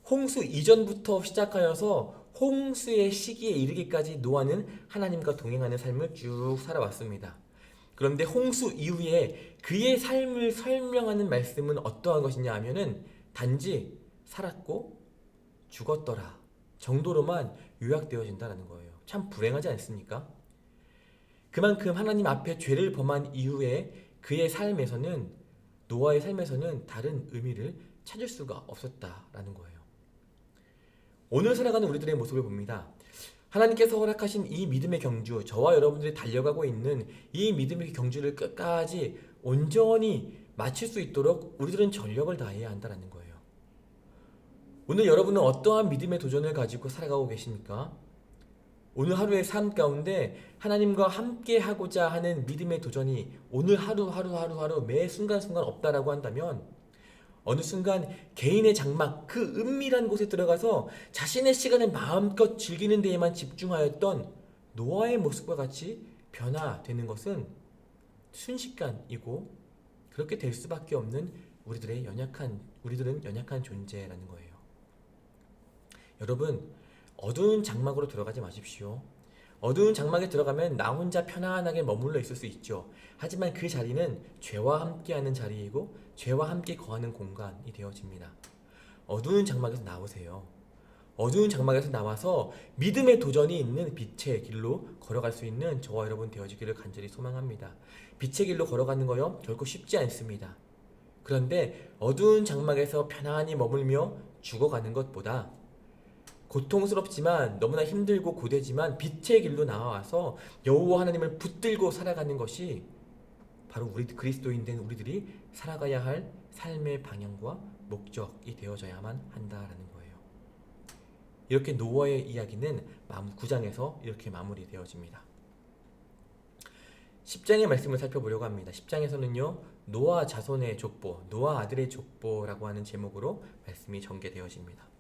Speaker 1: 홍수 이전부터 시작하여서 홍수의 시기에 이르기까지 노아는 하나님과 동행하는 삶을 쭉 살아왔습니다. 그런데 홍수 이후에 그의 삶을 설명하는 말씀은 어떠한 것이냐 하면은 단지 살았고 죽었더라 정도로만 요약되어진다는 거예요. 참 불행하지 않습니까? 그만큼 하나님 앞에 죄를 범한 이후에 그의 삶에서는, 노아의 삶에서는 다른 의미를 찾을 수가 없었다라는 거예요. 오늘 살아가는 우리들의 모습을 봅니다. 하나님께서 허락하신 이 믿음의 경주, 저와 여러분들이 달려가고 있는 이 믿음의 경주를 끝까지 온전히 마칠 수 있도록 우리들은 전력을 다해야 한다는 거예요. 오늘 여러분은 어떠한 믿음의 도전을 가지고 살아가고 계십니까? 오늘 하루의 삶 가운데 하나님과 함께 하고자 하는 믿음의 도전이 오늘 하루 매 순간순간 없다라고 한다면, 어느 순간 개인의 장막, 그 은밀한 곳에 들어가서 자신의 시간을 마음껏 즐기는 데에만 집중하였던 노아의 모습과 같이 변화되는 것은 순식간이고, 그렇게 될 수밖에 없는 우리들은 연약한 존재라는 거예요. 여러분, 어두운 장막으로 들어가지 마십시오. 어두운 장막에 들어가면 나 혼자 편안하게 머물러 있을 수 있죠. 하지만 그 자리는 죄와 함께하는 자리이고 죄와 함께 거하는 공간이 되어집니다. 어두운 장막에서 나오세요. 어두운 장막에서 나와서 믿음의 도전이 있는 빛의 길로 걸어갈 수 있는 저와 여러분 되어지기를 간절히 소망합니다. 빛의 길로 걸어가는 거요, 결코 쉽지 않습니다. 그런데 어두운 장막에서 편안히 머물며 죽어가는 것보다 고통스럽지만 너무나 힘들고 고되지만 빛의 길로 나와서 여호와 하나님을 붙들고 살아가는 것이 바로 우리 그리스도인 된 우리들이 살아가야 할 삶의 방향과 목적이 되어져야만 한다라는 거예요. 이렇게 노아의 이야기는 9장에서 이렇게 마무리되어집니다. 10장의 말씀을 살펴보려고 합니다. 10장에서는요, 노아 자손의 족보, 노아 아들의 족보라고 하는 제목으로 말씀이 전개되어집니다.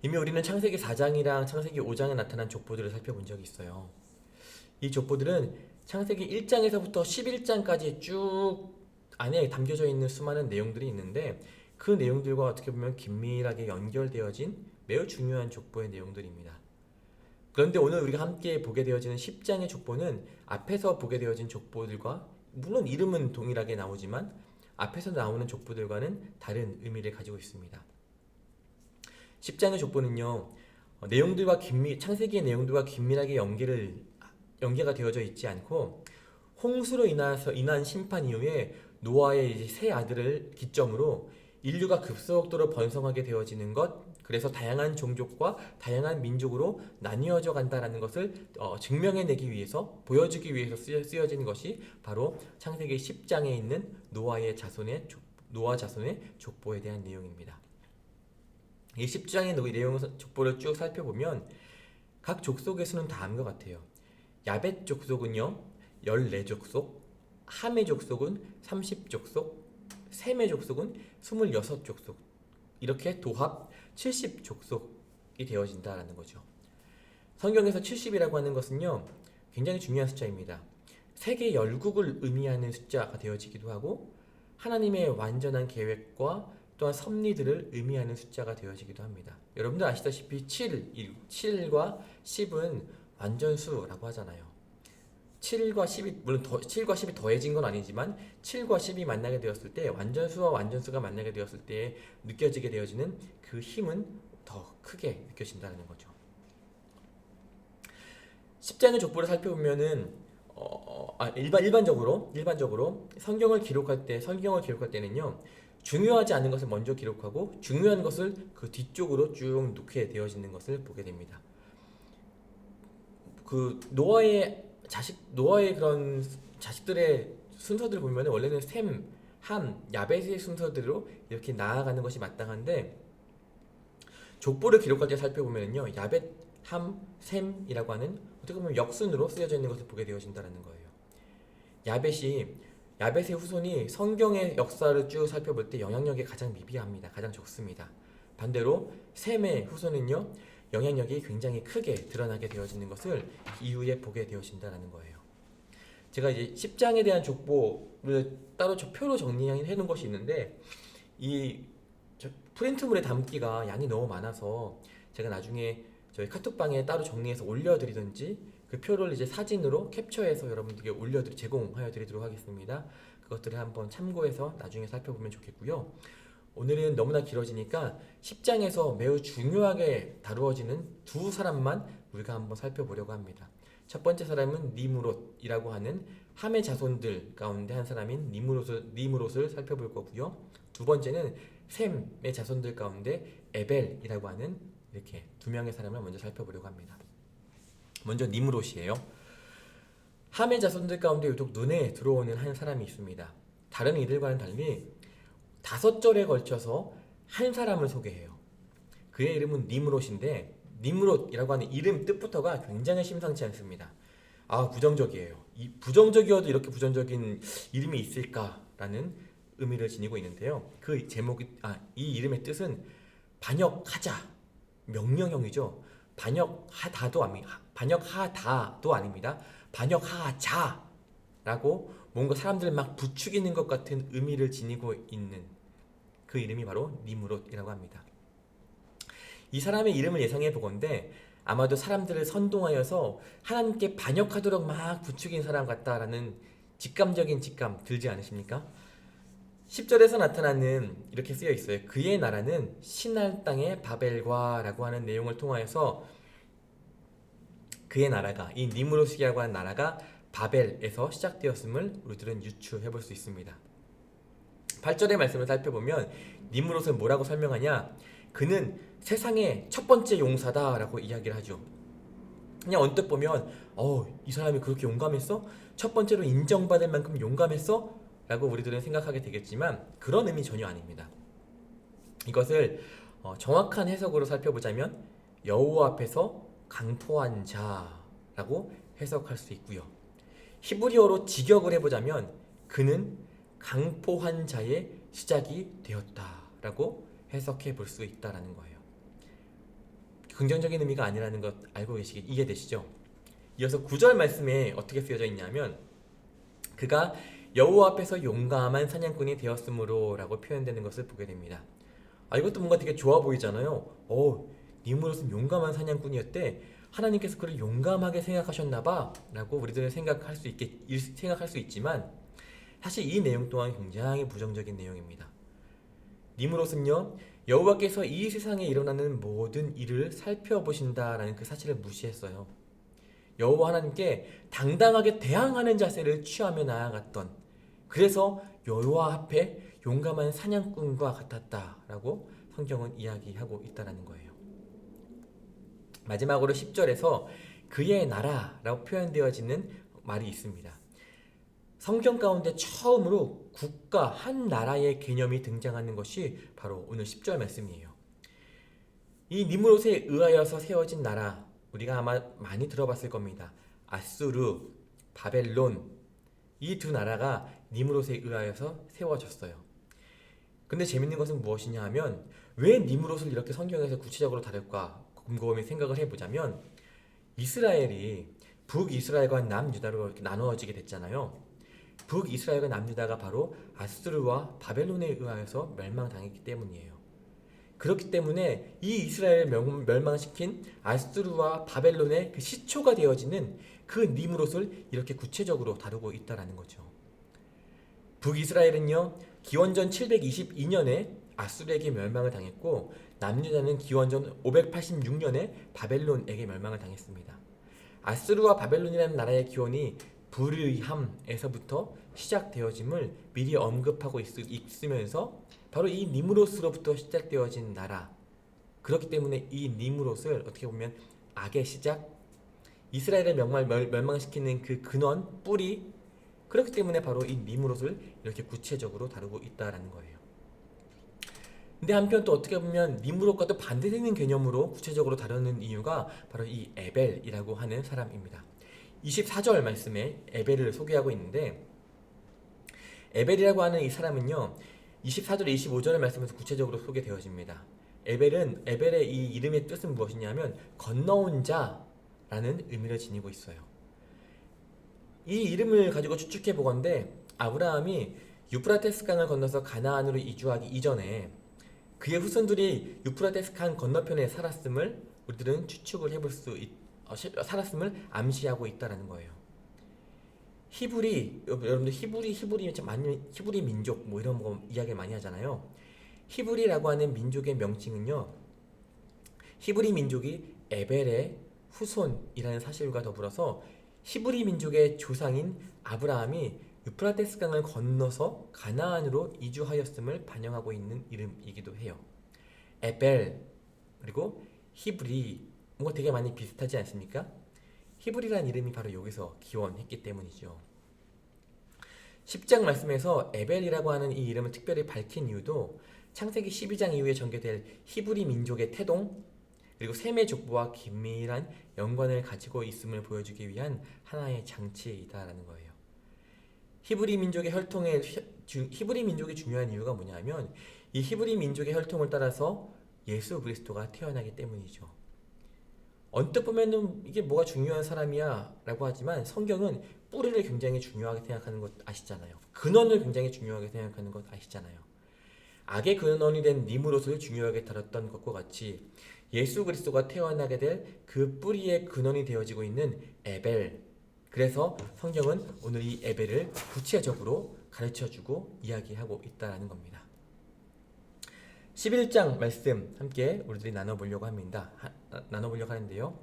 Speaker 1: 이미 우리는 창세기 4장이랑 창세기 5장에 나타난 족보들을 살펴본 적이 있어요. 이 족보들은 창세기 1장에서부터 11장까지 쭉 안에 담겨져 있는 수많은 내용들이 있는데 그 내용들과 어떻게 보면 긴밀하게 연결되어진 매우 중요한 족보의 내용들입니다. 그런데 오늘 우리가 함께 보게 되어지는 10장의 족보는 앞에서 보게 되어진 족보들과 물론 이름은 동일하게 나오지만 앞에서 나오는 족보들과는 다른 의미를 가지고 있습니다. 10장의 족보는요, 창세기의 내용들과 긴밀하게 연계가 되어져 있지 않고 홍수로 인한 심판 이후에 노아의 이제 세 아들을 기점으로 인류가 급속도로 번성하게 되어지는 것, 그래서 다양한 종족과 다양한 민족으로 나뉘어져 간다라는 것을 증명해내기 위해서, 보여주기 위해서 쓰여진 것이 바로 창세기 10장에 있는 노아 자손의 족보에 대한 내용입니다. 이 10장의 내용 족보를 쭉 살펴보면 각 족속의 수는 다음과 같아요. 야벳 족속은요 14족속, 함의 족속은 30족속, 셈의 족속은 26족속, 이렇게 도합 70족속이 되어진다라는 거죠. 성경에서 70이라고 하는 것은요 굉장히 중요한 숫자입니다. 세계 열국을 의미하는 숫자가 되어지기도 하고 하나님의 완전한 계획과 또한 섭리들을 의미하는 숫자가 되어지기도 합니다. 여러분들 아시다시피 7과 10은 완전수라고 하잖아요. 7과 10이 물론 7과 10이 더해진 건 아니지만 7과 10이 만나게 되었을 때 완전수와 완전수가 만나게 되었을 때 느껴지게 되어지는 그 힘은 더 크게 느껴진다는 거죠. 10장의 족보를 살펴보면은 일반적으로 성경을 기록할 때는요 중요하지 않은 것을 먼저 기록하고 중요한 것을 그 뒤쪽으로 쭉 놓게 되어지는 것을 보게 됩니다. 그 노아의 그런 자식들의 순서들을 보면 원래는 셈, 함, 야벳의 순서대로 이렇게 나아가는 것이 마땅한데 족보를 기록할 때 살펴보면요 야벳, 함, 셈이라고 하는 어떻게 보면 역순으로 쓰여져 있는 것을 보게 되어진다는 거예요. 야벳의 후손이 성경의 역사를 쭉 살펴볼 때 영향력이 가장 미비합니다. 가장 적습니다. 반대로 셈의 후손은요 영향력이 굉장히 크게 드러나게 되어지는 것을 이후에 보게 되어진다는 거예요. 제가 이제 10장에 대한 족보를 따로 표로 정리해 놓은 것이 있는데 이 프린트물에 담기가 양이 너무 많아서 제가 나중에 저희 카톡방에 따로 정리해서 올려드리든지 그 표를 이제 사진으로 캡처해서 여러분들께 제공하여 드리도록 하겠습니다. 그것들을 한번 참고해서 나중에 살펴보면 좋겠고요. 오늘은 너무나 길어지니까 10장에서 매우 중요하게 다루어지는 두 사람만 우리가 한번 살펴보려고 합니다. 첫 번째 사람은 니므롯이라고 하는 함의 자손들 가운데 한 사람인 니므롯을 살펴볼 거고요. 두 번째는 셈의 자손들 가운데 에벨이라고 하는 이렇게 두 명의 사람을 먼저 살펴보려고 합니다. 먼저 니므롯이에요. 함의 자손들 가운데 유독 눈에 들어오는 한 사람이 있습니다. 다른 이들과는 달리 5절에 걸쳐서 한 사람을 소개해요. 그의 이름은 니므롯인데 니므롯이라고 하는 이름 뜻부터가 굉장히 심상치 않습니다. 부정적이에요. 부정적이어도 이렇게 부정적인 이름이 있을까라는 의미를 지니고 있는데요. 이 이름의 뜻은 반역하자, 명령형이죠. 반역하다도 아닙니다. 반역하자라고 뭔가 사람들을 막 부추기는 것 같은 의미를 지니고 있는 그 이름이 바로 니므롯이라고 합니다. 이 사람의 이름을 예상해 보건대 아마도 사람들을 선동하여서 하나님께 반역하도록 막 부추긴 사람 같다라는 직감적인 직감 들지 않으십니까? 10절에서 나타나는 이렇게 쓰여 있어요. 그의 나라는 신할 땅의 바벨과라고 하는 내용을 통하여서 그의 나라가, 이 니므롯이라고 하는 나라가 바벨에서 시작되었음을 우리들은 유추해 볼 수 있습니다. 8절의 말씀을 살펴보면 니므롯을 뭐라고 설명하냐? 그는 세상의 첫 번째 용사다라고 이야기를 하죠. 그냥 언뜻 보면 이 사람이 그렇게 용감했어? 첫 번째로 인정받을 만큼 용감했어? 라고 우리들은 생각하게 되겠지만 그런 의미 전혀 아닙니다. 이것을 정확한 해석으로 살펴보자면 여호와 앞에서 강포한 자라고 해석할 수 있고요. 히브리어로 직역을 해보자면 그는 강포한 자의 시작이 되었다라고 해석해 볼 수 있다라는 거예요. 긍정적인 의미가 아니라는 것 알고 이해되시죠? 이어서 9절 말씀에 어떻게 쓰여져 있냐면 그가 여호와 앞에서 용감한 사냥꾼이 되었으므로 라고 표현되는 것을 보게 됩니다. 이것도 뭔가 되게 좋아 보이잖아요. 니므롯은 용감한 사냥꾼이었대. 하나님께서 그를 용감하게 생각하셨나봐 라고 우리들은 생각할 수 있지만 사실 이 내용 또한 굉장히 부정적인 내용입니다. 니므롯은요, 여호와께서 이 세상에 일어나는 모든 일을 살펴보신다라는 그 사실을 무시했어요. 여호와 하나님께 당당하게 대항하는 자세를 취하며 나아갔던, 그래서 여호와 앞에 용감한 사냥꾼과 같았다라고 성경은 이야기하고 있다는 거예요. 마지막으로 10절에서 그의 나라라고 표현되어지는 말이 있습니다. 성경 가운데 처음으로 국가, 한 나라의 개념이 등장하는 것이 바로 오늘 10절 말씀이에요. 이 니므롯에 의하여서 세워진 나라, 우리가 아마 많이 들어봤을 겁니다. 아수르, 바벨론, 이 두 나라가 니므롯에 의하여서 세워졌어요. 근데 재밌는 것은 무엇이냐 하면 왜 니므롯을 이렇게 성경에서 구체적으로 다룰까 곰곰이 생각을 해보자면 이스라엘이 북이스라엘과 남유다로 이렇게 나누어지게 됐잖아요. 북이스라엘과 남유다가 바로 아수르와 바벨론에 의하여서 멸망당했기 때문이에요. 그렇기 때문에 이 이스라엘을 멸망시킨 아수르와 바벨론의 그 시초가 되어지는 그 니므롯을 이렇게 구체적으로 다루고 있다는 거죠. 북이스라엘은요, 기원전 722년에 아수르에게 멸망을 당했고 남유다는 기원전 586년에 바벨론에게 멸망을 당했습니다. 아수르와 바벨론이라는 나라의 기원이 불의함에서부터 시작되어짐을 미리 언급하고 있으면서 바로 이 니므롯으로부터 시작되어진 나라, 그렇기 때문에 이 니므롯을 어떻게 보면 악의 시작, 이스라엘을 멸망시키는 그 근원, 뿌리, 그렇기 때문에 바로 이 니므롯을 이렇게 구체적으로 다루고 있다는 거예요. 근데 한편 또 어떻게 보면 니므롯과 또 반대되는 개념으로 구체적으로 다루는 이유가 바로 이 에벨이라고 하는 사람입니다. 24절 말씀에 에벨을 소개하고 있는데 에벨이라고 하는 이 사람은요 24절 25절의 말씀에서 구체적으로 소개되어집니다. 에벨의 이 이름의 뜻은 무엇이냐면 건너온 자라는 의미를 지니고 있어요. 이 이름을 가지고 추측해 보건대 아브라함이 유프라테스 강을 건너서 가나안으로 이주하기 이전에 그의 후손들이 유프라테스 강 건너편에 살았음을 우리들은 추측을 해볼 살았음을 암시하고 있다는 거예요. 여러분들 히브리 민족 뭐 이런 거 이야기 많이 하잖아요. 히브리라고 하는 민족의 명칭은요, 히브리 민족이 에벨의 후손이라는 사실과 더불어서 히브리 민족의 조상인 아브라함이 유프라테스 강을 건너서 가나안으로 이주하였음을 반영하고 있는 이름이기도 해요. 에벨 그리고 히브리 뭔가 되게 많이 비슷하지 않습니까? 히브리라는 이름이 바로 여기서 기원했기 때문이죠. 10장 말씀에서 에벨이라고 하는 이 이름을 특별히 밝힌 이유도 창세기 12장 이후에 전개될 히브리 민족의 태동 그리고 셈의 족보와 긴밀한 연관을 가지고 있음을 보여주기 위한 하나의 장치이다라는 거예요. 히브리 민족이 중요한 이유가 뭐냐면 이 히브리 민족의 혈통을 따라서 예수 그리스도가 태어나기 때문이죠. 언뜻 보면은 이게 뭐가 중요한 사람이야 라고 하지만 성경은 뿌리를 굉장히 중요하게 생각하는 것 아시잖아요. 근원을 굉장히 중요하게 생각하는 것 아시잖아요. 악의 근원이 된 니므롯을 중요하게 다뤘던 것과 같이 예수 그리스도가 태어나게 될 그 뿌리의 근원이 되어지고 있는 에벨, 그래서 성경은 오늘 이 에벨을 구체적으로 가르쳐주고 이야기하고 있다는 겁니다. 11장 말씀 함께 우리들이 나눠보려고 하는데요.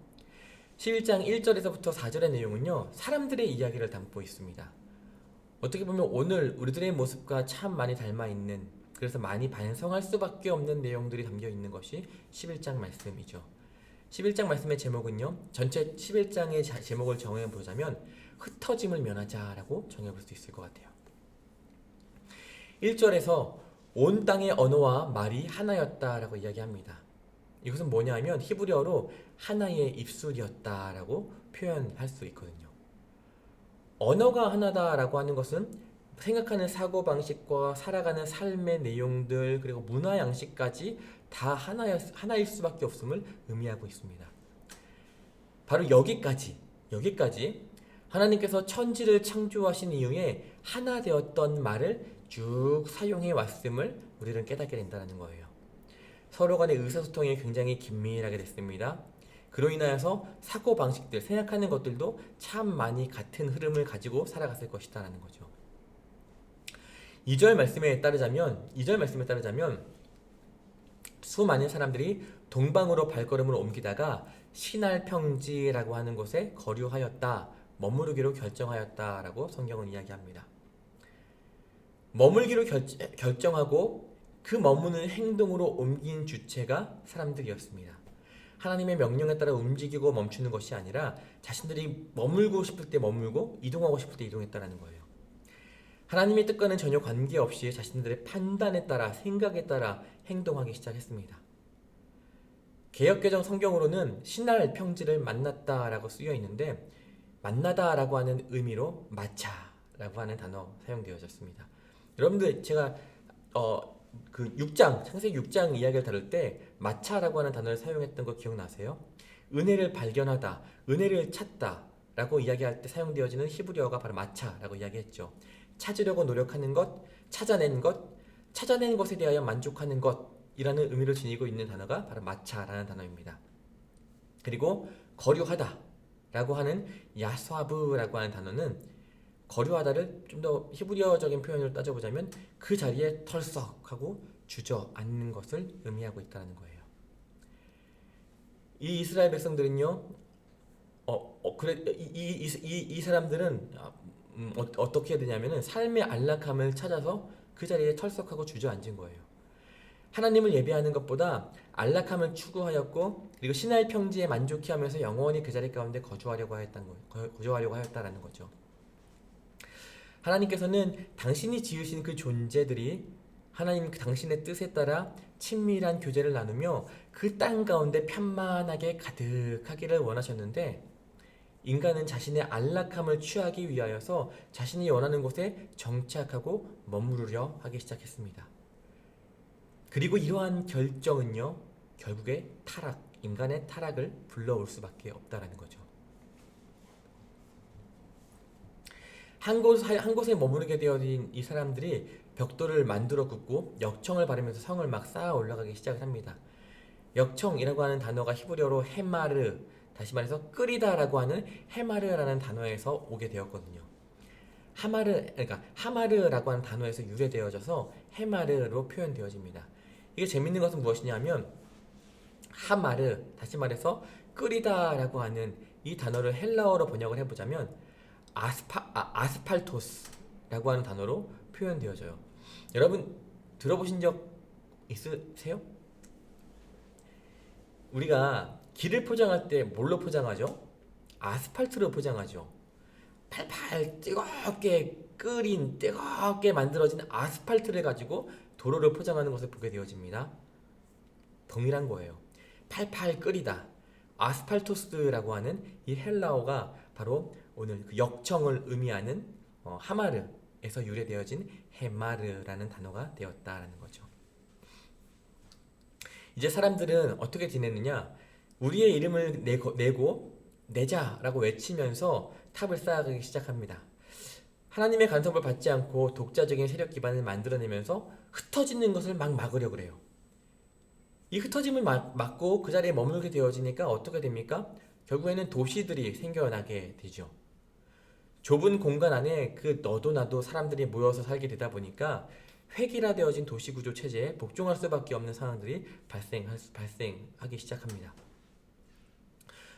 Speaker 1: 11장 1절에서부터 4절의 내용은요, 사람들의 이야기를 담고 있습니다. 어떻게 보면 오늘 우리들의 모습과 참 많이 닮아있는 그래서 많이 반성할 수밖에 없는 내용들이 담겨 있는 것이 11장 말씀이죠. 11장 말씀의 제목은요, 전체 11장의 제목을 정해보자면 흩어짐을 면하자라고 정해볼 수 있을 것 같아요. 1절에서 온 땅의 언어와 말이 하나였다라고 이야기합니다. 이것은 뭐냐 하면 히브리어로 하나의 입술이었다라고 표현할 수 있거든요. 언어가 하나다라고 하는 것은 생각하는 사고방식과 살아가는 삶의 내용들 그리고 문화 양식까지 다 하나일 수밖에 없음을 의미하고 있습니다. 바로 여기까지 하나님께서 천지를 창조하신 이후에 하나 되었던 말을 쭉 사용해 왔음을 우리는 깨닫게 된다는 거예요. 서로 간의 의사소통이 굉장히 긴밀하게 됐습니다. 그로 인하여서 사고방식들, 생각하는 것들도 참 많이 같은 흐름을 가지고 살아갔을 것이다 라는 거죠. 2절 말씀에 따르자면 수많은 사람들이 동방으로 발걸음을 옮기다가 시날 평지라고 하는 곳에 거류하였다, 머무르기로 결정하였다라고 성경은 이야기합니다. 머물기로 결정하고 그 머무는 행동으로 옮긴 주체가 사람들이었습니다. 하나님의 명령에 따라 움직이고 멈추는 것이 아니라 자신들이 머물고 싶을 때 머물고 이동하고 싶을 때 이동했다는 거예요. 하나님의 뜻과는 전혀 관계없이 자신들의 판단에 따라 생각에 따라 행동하기 시작했습니다. 개역개정 성경으로는 신할 평지를 만났다라고 쓰여 있는데 만나다라고 하는 의미로 마차라고 하는 단어 사용되어졌습니다. 여러분들 제가 그 6장 창세기 6장 이야기를 다룰 때 마차라고 하는 단어를 사용했던 거 기억나세요? 은혜를 발견하다, 은혜를 찾다라고 이야기할 때 사용되어지는 히브리어가 바로 마차라고 이야기했죠. 찾으려고 노력하는 것, 찾아낸 것에 대하여 만족하는 것이라는 의미를 지니고 있는 단어가 바로 마차라는 단어입니다. 그리고 거류하다라고 하는 야스와브라고 하는 단어는 거류하다를 좀 더 히브리어적인 표현으로 따져보자면 그 자리에 털썩하고 주저앉는 것을 의미하고 있다는 거예요. 이 이스라엘 백성들은요, 이 사람들은 어떻게 해야 되냐면은 삶의 안락함을 찾아서 그 자리에 털썩하고 주저앉은 거예요. 하나님을 예배하는 것보다 안락함을 추구하였고 그리고 시나이 평지에 만족해하면서 영원히 그 자리 가운데 거주하려고 하였다라는 거죠. 하나님께서는 당신이 지으신 그 존재들이 하나님 당신의 뜻에 따라 친밀한 교제를 나누며 그 땅 가운데 편만하게 가득하기를 원하셨는데 인간은 자신의 안락함을 취하기 위하여서 자신이 원하는 곳에 정착하고 머무르려 하기 시작했습니다. 그리고 이러한 결정은요, 결국에 인간의 타락을 불러올 수밖에 없다라는 거죠. 한 곳에 머무르게 되어진 이 사람들이 벽돌을 만들어 굽고 역청을 바르면서 성을 막 쌓아 올라가기 시작을 합니다. 역청이라고 하는 단어가 히브리어로 헤마르, 다시 말해서 끓이다라고 하는 헤마르라는 단어에서 오게 되었거든요. 하마르라고 하는 단어에서 유래되어져서 헤마르로 표현되어집니다. 이게 재밌는 것은 무엇이냐면 하마르, 다시 말해서 끓이다라고 하는 이 단어를 헬라어로 번역을 해보자면 아스팔토스라고 하는 단어로 표현되어져요. 여러분 들어보신 적 있으세요? 우리가 길을 포장할 때 뭘로 포장하죠? 아스팔트로 포장하죠. 팔팔 뜨겁게 만들어진 아스팔트를 가지고 도로를 포장하는 것을 보게 되어집니다. 동일한 거예요. 팔팔 끓이다. 아스팔토스라고 하는 이 헬라어가 바로 오늘 그 역청을 의미하는 하마르에서 유래되어진 헤마르라는 단어가 되었다라는 거죠. 이제 사람들은 어떻게 지내느냐? 우리의 이름을 내자라고 외치면서 탑을 쌓아가기 시작합니다. 하나님의 간섭을 받지 않고 독자적인 세력 기반을 만들어내면서 흩어지는 것을 막 막으려고 그래요. 이 흩어짐을 막고 그 자리에 머물게 되어지니까 어떻게 됩니까? 결국에는 도시들이 생겨나게 되죠. 좁은 공간 안에 그 너도 나도 사람들이 모여서 살게 되다 보니까 획일화되어진 도시구조 체제에 복종할 수밖에 없는 상황들이 발생하기 시작합니다.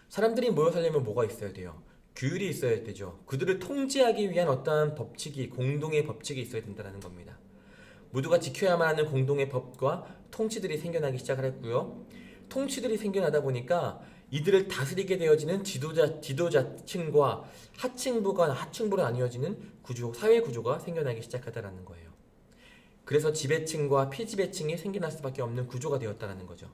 Speaker 1: 사람들이 모여 살려면 뭐가 있어야 돼요? 규율이 있어야 되죠. 그들을 통제하기 위한 어떠한 법칙이, 공동의 법칙이 있어야 된다는 겁니다. 모두가 지켜야만 하는 공동의 법과 통치들이 생겨나기 시작을 했고요. 통치들이 생겨나다 보니까 이들을 다스리게 되어지는 지도자층과 하층부로 나뉘어지는 사회 구조가 생겨나기 시작하다라는 거예요. 그래서 지배층과 피지배층이 생겨날 수밖에 없는 구조가 되었다라는 거죠.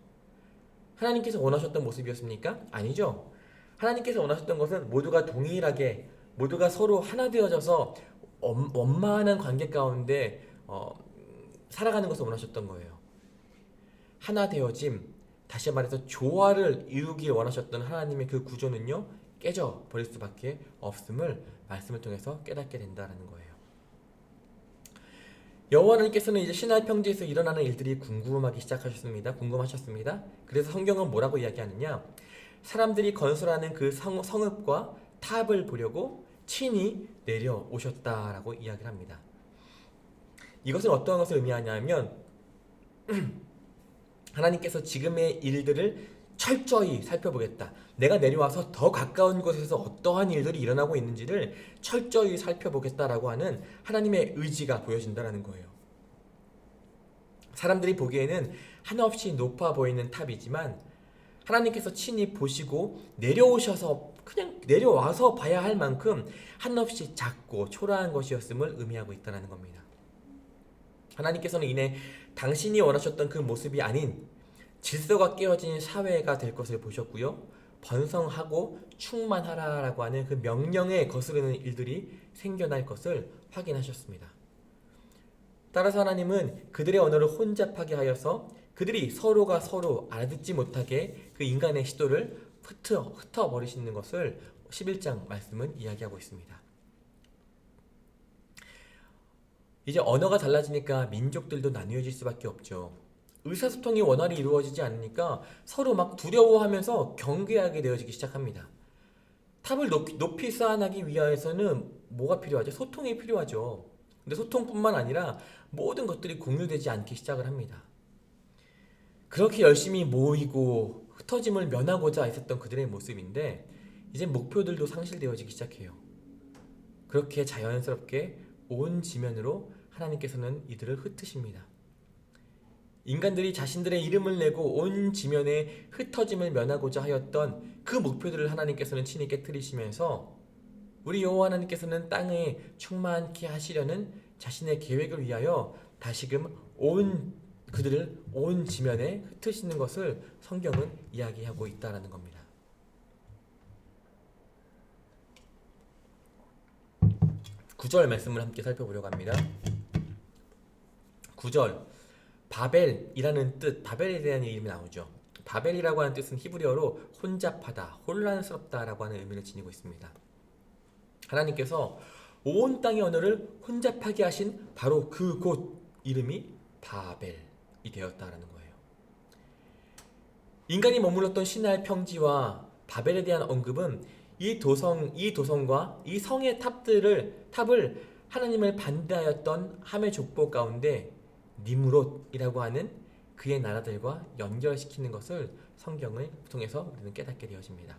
Speaker 1: 하나님께서 원하셨던 모습이었습니까? 아니죠. 하나님께서 원하셨던 것은 모두가 동일하게, 모두가 서로 하나 되어져서 원만한 관계 가운데 살아가는 것을 원하셨던 거예요. 하나 되어짐, 다시 말해서 조화를 이루길 원하셨던 하나님의 그 구조는요, 깨져 버릴 수밖에 없음을 말씀을 통해서 깨닫게 된다는 거예요. 여호와 하나님께서는 이제 시나이 평지에서 일어나는 일들이 궁금하셨습니다. 그래서 성경은 뭐라고 이야기하느냐? 사람들이 건설하는 그 성읍과 탑을 보려고 친히 내려오셨다라고 이야기를 합니다. 이것은 어떠한 것을 의미하냐면 하나님께서 지금의 일들을 철저히 살펴보겠다. 내가 내려와서 더 가까운 곳에서 어떠한 일들이 일어나고 있는지를 철저히 살펴보겠다라고 하는 하나님의 의지가 보여진다는 거예요. 사람들이 보기에는 한없이 높아 보이는 탑이지만 하나님께서 친히 보시고 그냥 내려와서 봐야 할 만큼 한없이 작고 초라한 것이었음을 의미하고 있다는 겁니다. 하나님께서는 이내 당신이 원하셨던 그 모습이 아닌 질서가 깨어진 사회가 될 것을 보셨고요. 번성하고 충만하라라고 하는 그 명령에 거스르는 일들이 생겨날 것을 확인하셨습니다. 따라서 하나님은 그들의 언어를 혼잡하게 하여서 그들이 서로가 서로 알아듣지 못하게 그 인간의 시도를 흩어버리시는 것을 11장 말씀은 이야기하고 있습니다. 이제 언어가 달라지니까 민족들도 나뉘어질 수밖에 없죠. 의사소통이 원활히 이루어지지 않으니까 서로 막 두려워하면서 경계하게 되어지기 시작합니다. 탑을 높이 쌓아나기 위해서는 뭐가 필요하죠? 소통이 필요하죠. 근데 소통뿐만 아니라 모든 것들이 공유되지 않기 시작을 합니다. 그렇게 열심히 모이고 흩어짐을 면하고자 했었던 그들의 모습인데 이제 목표들도 상실되어지기 시작해요. 그렇게 자연스럽게 온 지면으로 하나님께서는 이들을 흩으십니다. 인간들이 자신들의 이름을 내고 온 지면에 흩어짐을 면하고자 하였던 그 목표들을 하나님께서는 친히 깨트리시면서 우리 여호와 하나님께서는 땅에 충만케 하시려는 자신의 계획을 위하여 다시금 그들을 온 지면에 흩으시는 것을 성경은 이야기하고 있다는 겁니다. 9절 말씀을 함께 살펴보려고 합니다. 9절 바벨이라는 뜻, 바벨에 대한 이름이 나오죠. 바벨이라고 하는 뜻은 히브리어로 혼잡하다, 혼란스럽다라고 하는 의미를 지니고 있습니다. 하나님께서 온 땅의 언어를 혼잡하게 하신 바로 그곳 이름이 바벨이 되었다라는 거예요. 인간이 머물렀던 시나이 평지와 바벨에 대한 언급은 이 도성과 이 성의 탑을 하나님을 반대하였던 함의 족보 가운데 니므롯이라고 하는 그의 나라들과 연결시키는 것을 성경을 통해서 우리는 깨닫게 되어집니다.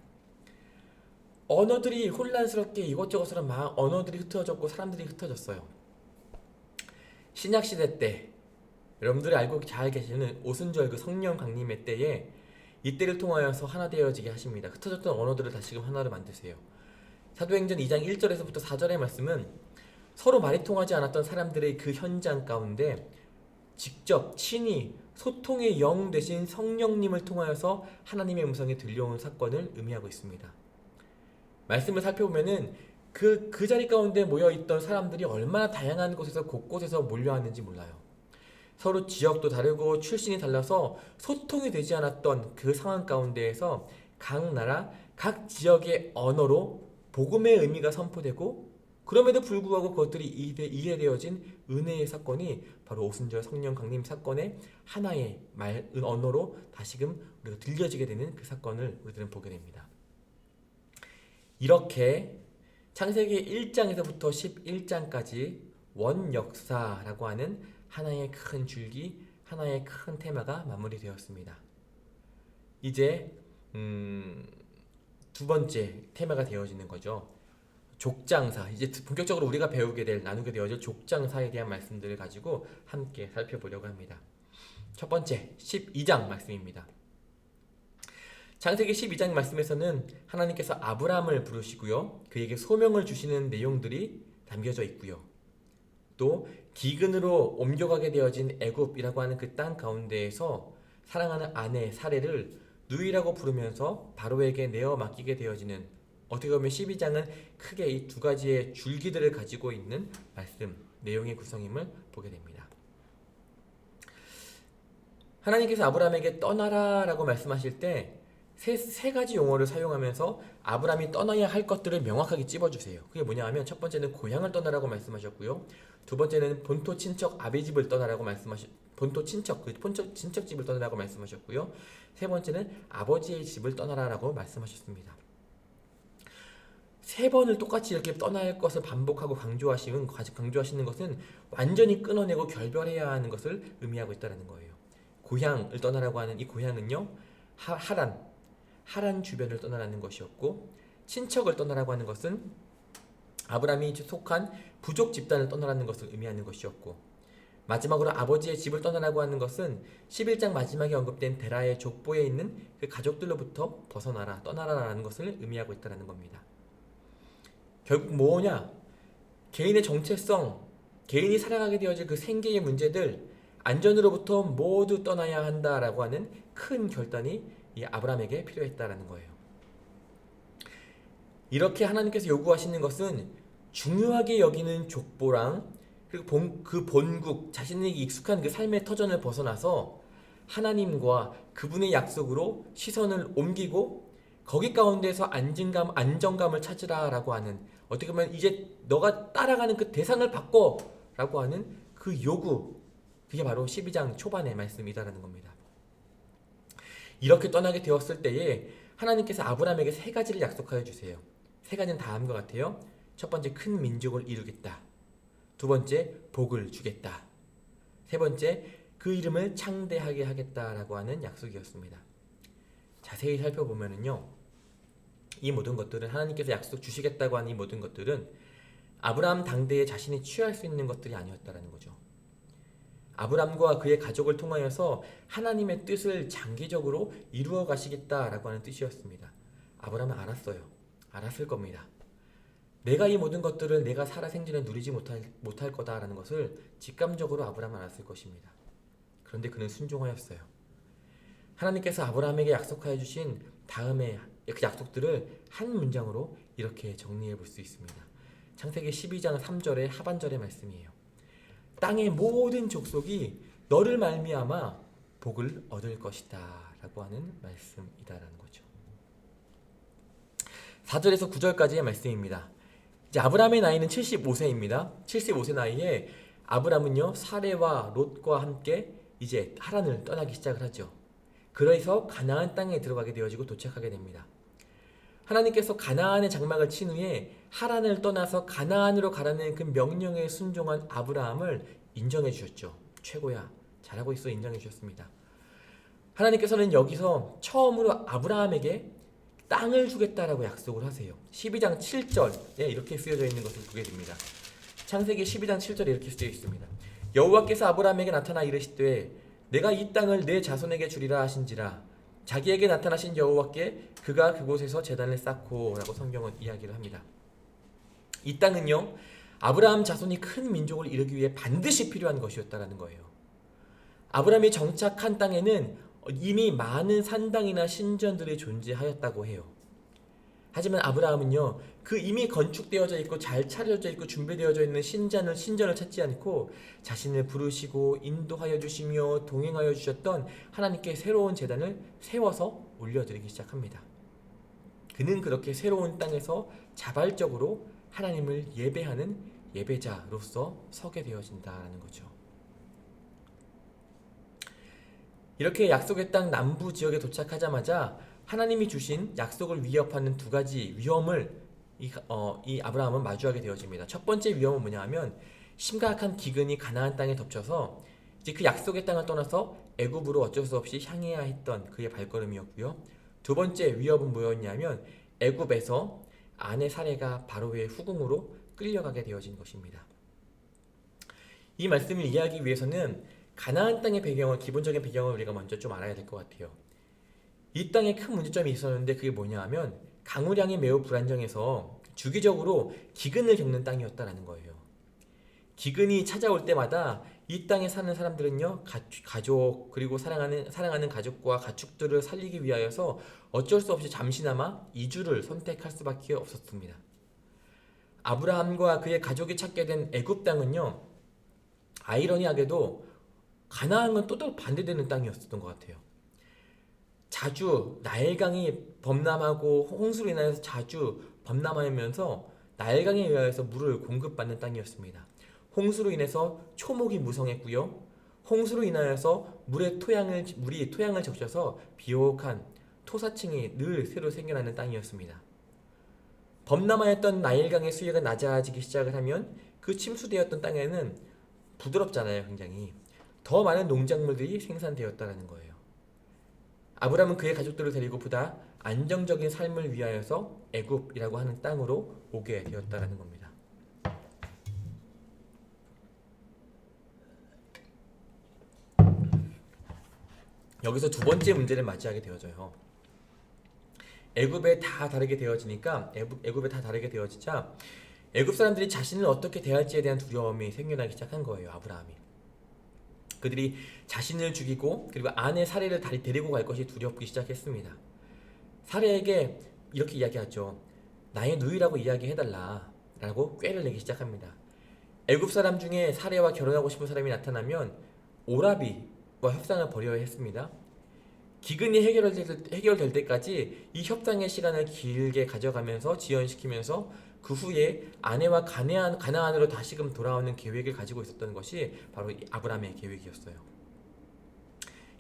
Speaker 1: 언어들이 혼란스럽게 이것저것으로 막 언어들이 흩어졌고 사람들이 흩어졌어요. 신약시대 때 여러분들이 알고 잘 계시는 오순절 그 성령 강림의 때에 이때를 통하여서 하나 되어지게 하십니다. 흩어졌던 언어들을 다시금 하나로 만드세요. 사도행전 2장 1절에서부터 4절의 말씀은 서로 말이 통하지 않았던 사람들의 그 현장 가운데 직접 친히 소통의 영 되신 성령님을 통하여서 하나님의 음성이 들려온 사건을 의미하고 있습니다. 말씀을 살펴보면은 그 자리 가운데 모여있던 사람들이 얼마나 다양한 곳에서 곳곳에서 몰려왔는지 몰라요. 서로 지역도 다르고 출신이 달라서 소통이 되지 않았던 그 상황 가운데에서 각 나라, 각 지역의 언어로 복음의 의미가 선포되고 그럼에도 불구하고 그것들이 이해되어진 은혜의 사건이 바로 오순절 성령 강림 사건의 하나의 언어로 다시금 우리가 들려지게 되는 그 사건을 우리들은 보게 됩니다. 이렇게 창세기 1장에서부터 11장까지 원역사라고 하는 하나의 큰 줄기, 하나의 큰 테마가 마무리되었습니다. 이제 두 번째 테마가 되어지는 거죠. 족장사, 이제 본격적으로 우리가 배우게 될, 나누게 되어질 족장사에 대한 말씀들을 가지고 함께 살펴보려고 합니다. 첫 번째 12장 말씀입니다. 창세기 12장 말씀에서는 하나님께서 아브라함을 부르시고요, 그에게 소명을 주시는 내용들이 담겨져 있고요, 또 기근으로 옮겨가게 되어진 애굽이라고 하는 그 땅 가운데에서 사랑하는 아내 사레를 누이라고 부르면서 바로에게 내어 맡기게 되어지는, 어떻게 보면 12장은 크게 이 두 가지의 줄기들을 가지고 있는 말씀, 내용의 구성임을 보게 됩니다. 하나님께서 아브라함에게 떠나라 라고 말씀하실 때 세 가지 용어를 사용하면서 아브라함이 떠나야 할 것들을 명확하게 찝어주세요. 그게 뭐냐 하면, 첫 번째는 고향을 떠나라고 말씀하셨고요, 두 번째는 본토 친척 아비 집을 떠나라고 본토 친척, 친척 집을 떠나라고 말씀하셨고요, 세 번째는 아버지의 집을 떠나라라고 말씀하셨습니다. 세 번을 똑같이 이렇게 떠나야 할 것을 반복하고 강조하시는 것은 완전히 끊어내고 결별해야 하는 것을 의미하고 있다는 거예요. 고향을 떠나라고 하는 이 고향은요, 하란 주변을 떠나라는 것이었고, 친척을 떠나라고 하는 것은 아브라함이 속한 부족 집단을 떠나라는 것을 의미하는 것이었고, 마지막으로 아버지의 집을 떠나라고 하는 것은 11장 마지막에 언급된 데라의 족보에 있는 그 가족들로부터 벗어나라, 떠나라라는 것을 의미하고 있다는 겁니다. 결국 뭐냐? 개인의 정체성, 개인이 살아가게 되어질 그 생계의 문제들, 안전으로부터 모두 떠나야 한다라고 하는 큰 결단이 이 아브라함에게 필요했다라는 거예요. 이렇게 하나님께서 요구하시는 것은 중요하게 여기는 족보랑, 그리고 그 본국, 자신에게 익숙한 그 삶의 터전을 벗어나서 하나님과 그분의 약속으로 시선을 옮기고 거기 가운데서 안정감을 찾으라라고 하는, 어떻게 보면 이제 너가 따라가는 그 대상을 바꿔라고 하는 그 요구, 그게 바로 12장 초반의 말씀이다라는 겁니다. 이렇게 떠나게 되었을 때에 하나님께서 아브라함에게 세 가지를 약속하여 주세요. 세 가지는 다음과 같아요. 첫 번째, 큰 민족을 이루겠다. 두 번째, 복을 주겠다. 세 번째, 그 이름을 창대하게 하겠다라고 하는 약속이었습니다. 자세히 살펴보면은요, 이 모든 것들은, 하나님께서 약속 주시겠다고 하는 이 모든 것들은 아브라함 당대에 자신이 취할 수 있는 것들이 아니었다라는 거죠. 아브라함과 그의 가족을 통하여서 하나님의 뜻을 장기적으로 이루어 가시겠다라고 하는 뜻이었습니다. 아브라함은 알았어요. 알았을 겁니다. 내가 이 모든 것들을 내가 살아 생전에 누리지 못할 거다라는 것을 직감적으로 아브라함은 알았을 것입니다. 그런데 그는 순종하였어요. 하나님께서 아브라함에게 약속하여 주신 다음에 그 약속들을 한 문장으로 이렇게 정리해 볼 수 있습니다. 창세기 12장 3절의 하반절의 말씀이에요. 땅의 모든 족속이 너를 말미암아 복을 얻을 것이다 라고 하는 말씀이다라는 거죠. 4절에서 9절까지의 말씀입니다. 이제 아브라함의 나이는 75세입니다. 75세 나이에 아브라함은요, 사레와 롯과 함께 이제 하란을 떠나기 시작을 하죠. 그래서 가나안 땅에 들어가게 되어지고 도착하게 됩니다. 하나님께서 가나안의 장막을 친 후에 하란을 떠나서 가나안으로 가라는 그 명령에 순종한 아브라함을 인정해 주셨죠. 최고야, 잘하고 있어, 인정해 주셨습니다. 하나님께서는 여기서 처음으로 아브라함에게 땅을 주겠다라고 약속을 하세요. 12장 7절에 이렇게 쓰여져 있는 것을 보게 됩니다. 창세기 12장 7절에 이렇게 쓰여 있습니다. 여호와께서 아브라함에게 나타나 이르시되 내가 이 땅을 내 자손에게 주리라 하신지라. 자기에게 나타나신 여호와께 그가 그곳에서 제단을 쌓고 라고 성경은 이야기를 합니다. 이 땅은요, 아브라함 자손이 큰 민족을 이루기 위해 반드시 필요한 것이었다라는 거예요. 아브라함이 정착한 땅에는 이미 많은 산당이나 신전들이 존재하였다고 해요. 하지만 아브라함은요, 그 이미 건축되어져 있고 잘 차려져 있고 준비되어져 있는 신전을 찾지 않고 자신을 부르시고 인도하여 주시며 동행하여 주셨던 하나님께 새로운 제단을 세워서 올려드리기 시작합니다. 그는 그렇게 새로운 땅에서 자발적으로 하나님을 예배하는 예배자로서 서게 되어진다는 거죠. 이렇게 약속의 땅 남부 지역에 도착하자마자 하나님이 주신 약속을 위협하는 두 가지 위험을 이 아브라함은 마주하게 되어집니다. 첫 번째 위험은 뭐냐 하면 심각한 기근이 가나안 땅에 덮쳐서 이제 그 약속의 땅을 떠나서 애굽으로 어쩔 수 없이 향해야 했던 그의 발걸음이었고요. 두 번째 위협은 뭐였냐면 애굽에서 아내 사레가 바로의 후궁으로 끌려가게 되어진 것입니다. 이 말씀을 이해하기 위해서는 가나안 땅의 배경을, 기본적인 배경을 우리가 먼저 좀 알아야 될 것 같아요. 이 땅에 큰 문제점이 있었는데 그게 뭐냐 하면 강우량이 매우 불안정해서 주기적으로 기근을 겪는 땅이었다라는 거예요. 기근이 찾아올 때마다 이 땅에 사는 사람들은요, 가족 그리고 사랑하는 가족과 가축들을 살리기 위하여서 어쩔 수 없이 잠시나마 이주를 선택할 수밖에 없었습니다. 아브라함과 그의 가족이 찾게 된 애굽 땅은요, 아이러니하게도 가나안은 또 반대되는 땅이었던 것 같아요. 자주 나일강이 범람하고 홍수로 인하여서 자주 범람하면서 나일강에 의하여서 물을 공급받는 땅이었습니다. 홍수로 인해서 초목이 무성했고요. 홍수로 인하여서 물이 토양을 적셔서 비옥한 토사층이 늘 새로 생겨나는 땅이었습니다. 범람하였던 나일강의 수위가 낮아지기 시작을 하면 그 침수되었던 땅에는 부드럽잖아요, 굉장히. 더 많은 농작물들이 생산되었다는 거예요. 아브라함은 그의 가족들을 데리고 보다 안정적인 삶을 위하여서 애굽이라고 하는 땅으로 오게 되었다는 겁니다. 여기서 두 번째 문제를 맞이하게 되어져요. 애굽에 다 다르게 되어지니까 애굽에 다 다르게 되어지자 애굽 사람들이 자신을 어떻게 대할지에 대한 두려움이 생겨나기 시작한 거예요. 아브라함이. 그들이 자신을 죽이고 그리고 아내 사레를 데리고 갈 것이 두렵기 시작했습니다. 사레에게 이렇게 이야기하죠. 나의 누이라고 이야기해달라 라고 꾀를 내기 시작합니다. 애굽 사람 중에 사레와 결혼하고 싶은 사람이 나타나면 오라비와 협상을 벌여야 했습니다. 기근이 해결될 때까지 이 협상의 시간을 길게 가져가면서 지연시키면서 그 후에 아내와 가나안으로 다시금 돌아오는 계획을 가지고 있었던 것이 바로 아브라함의 계획이었어요.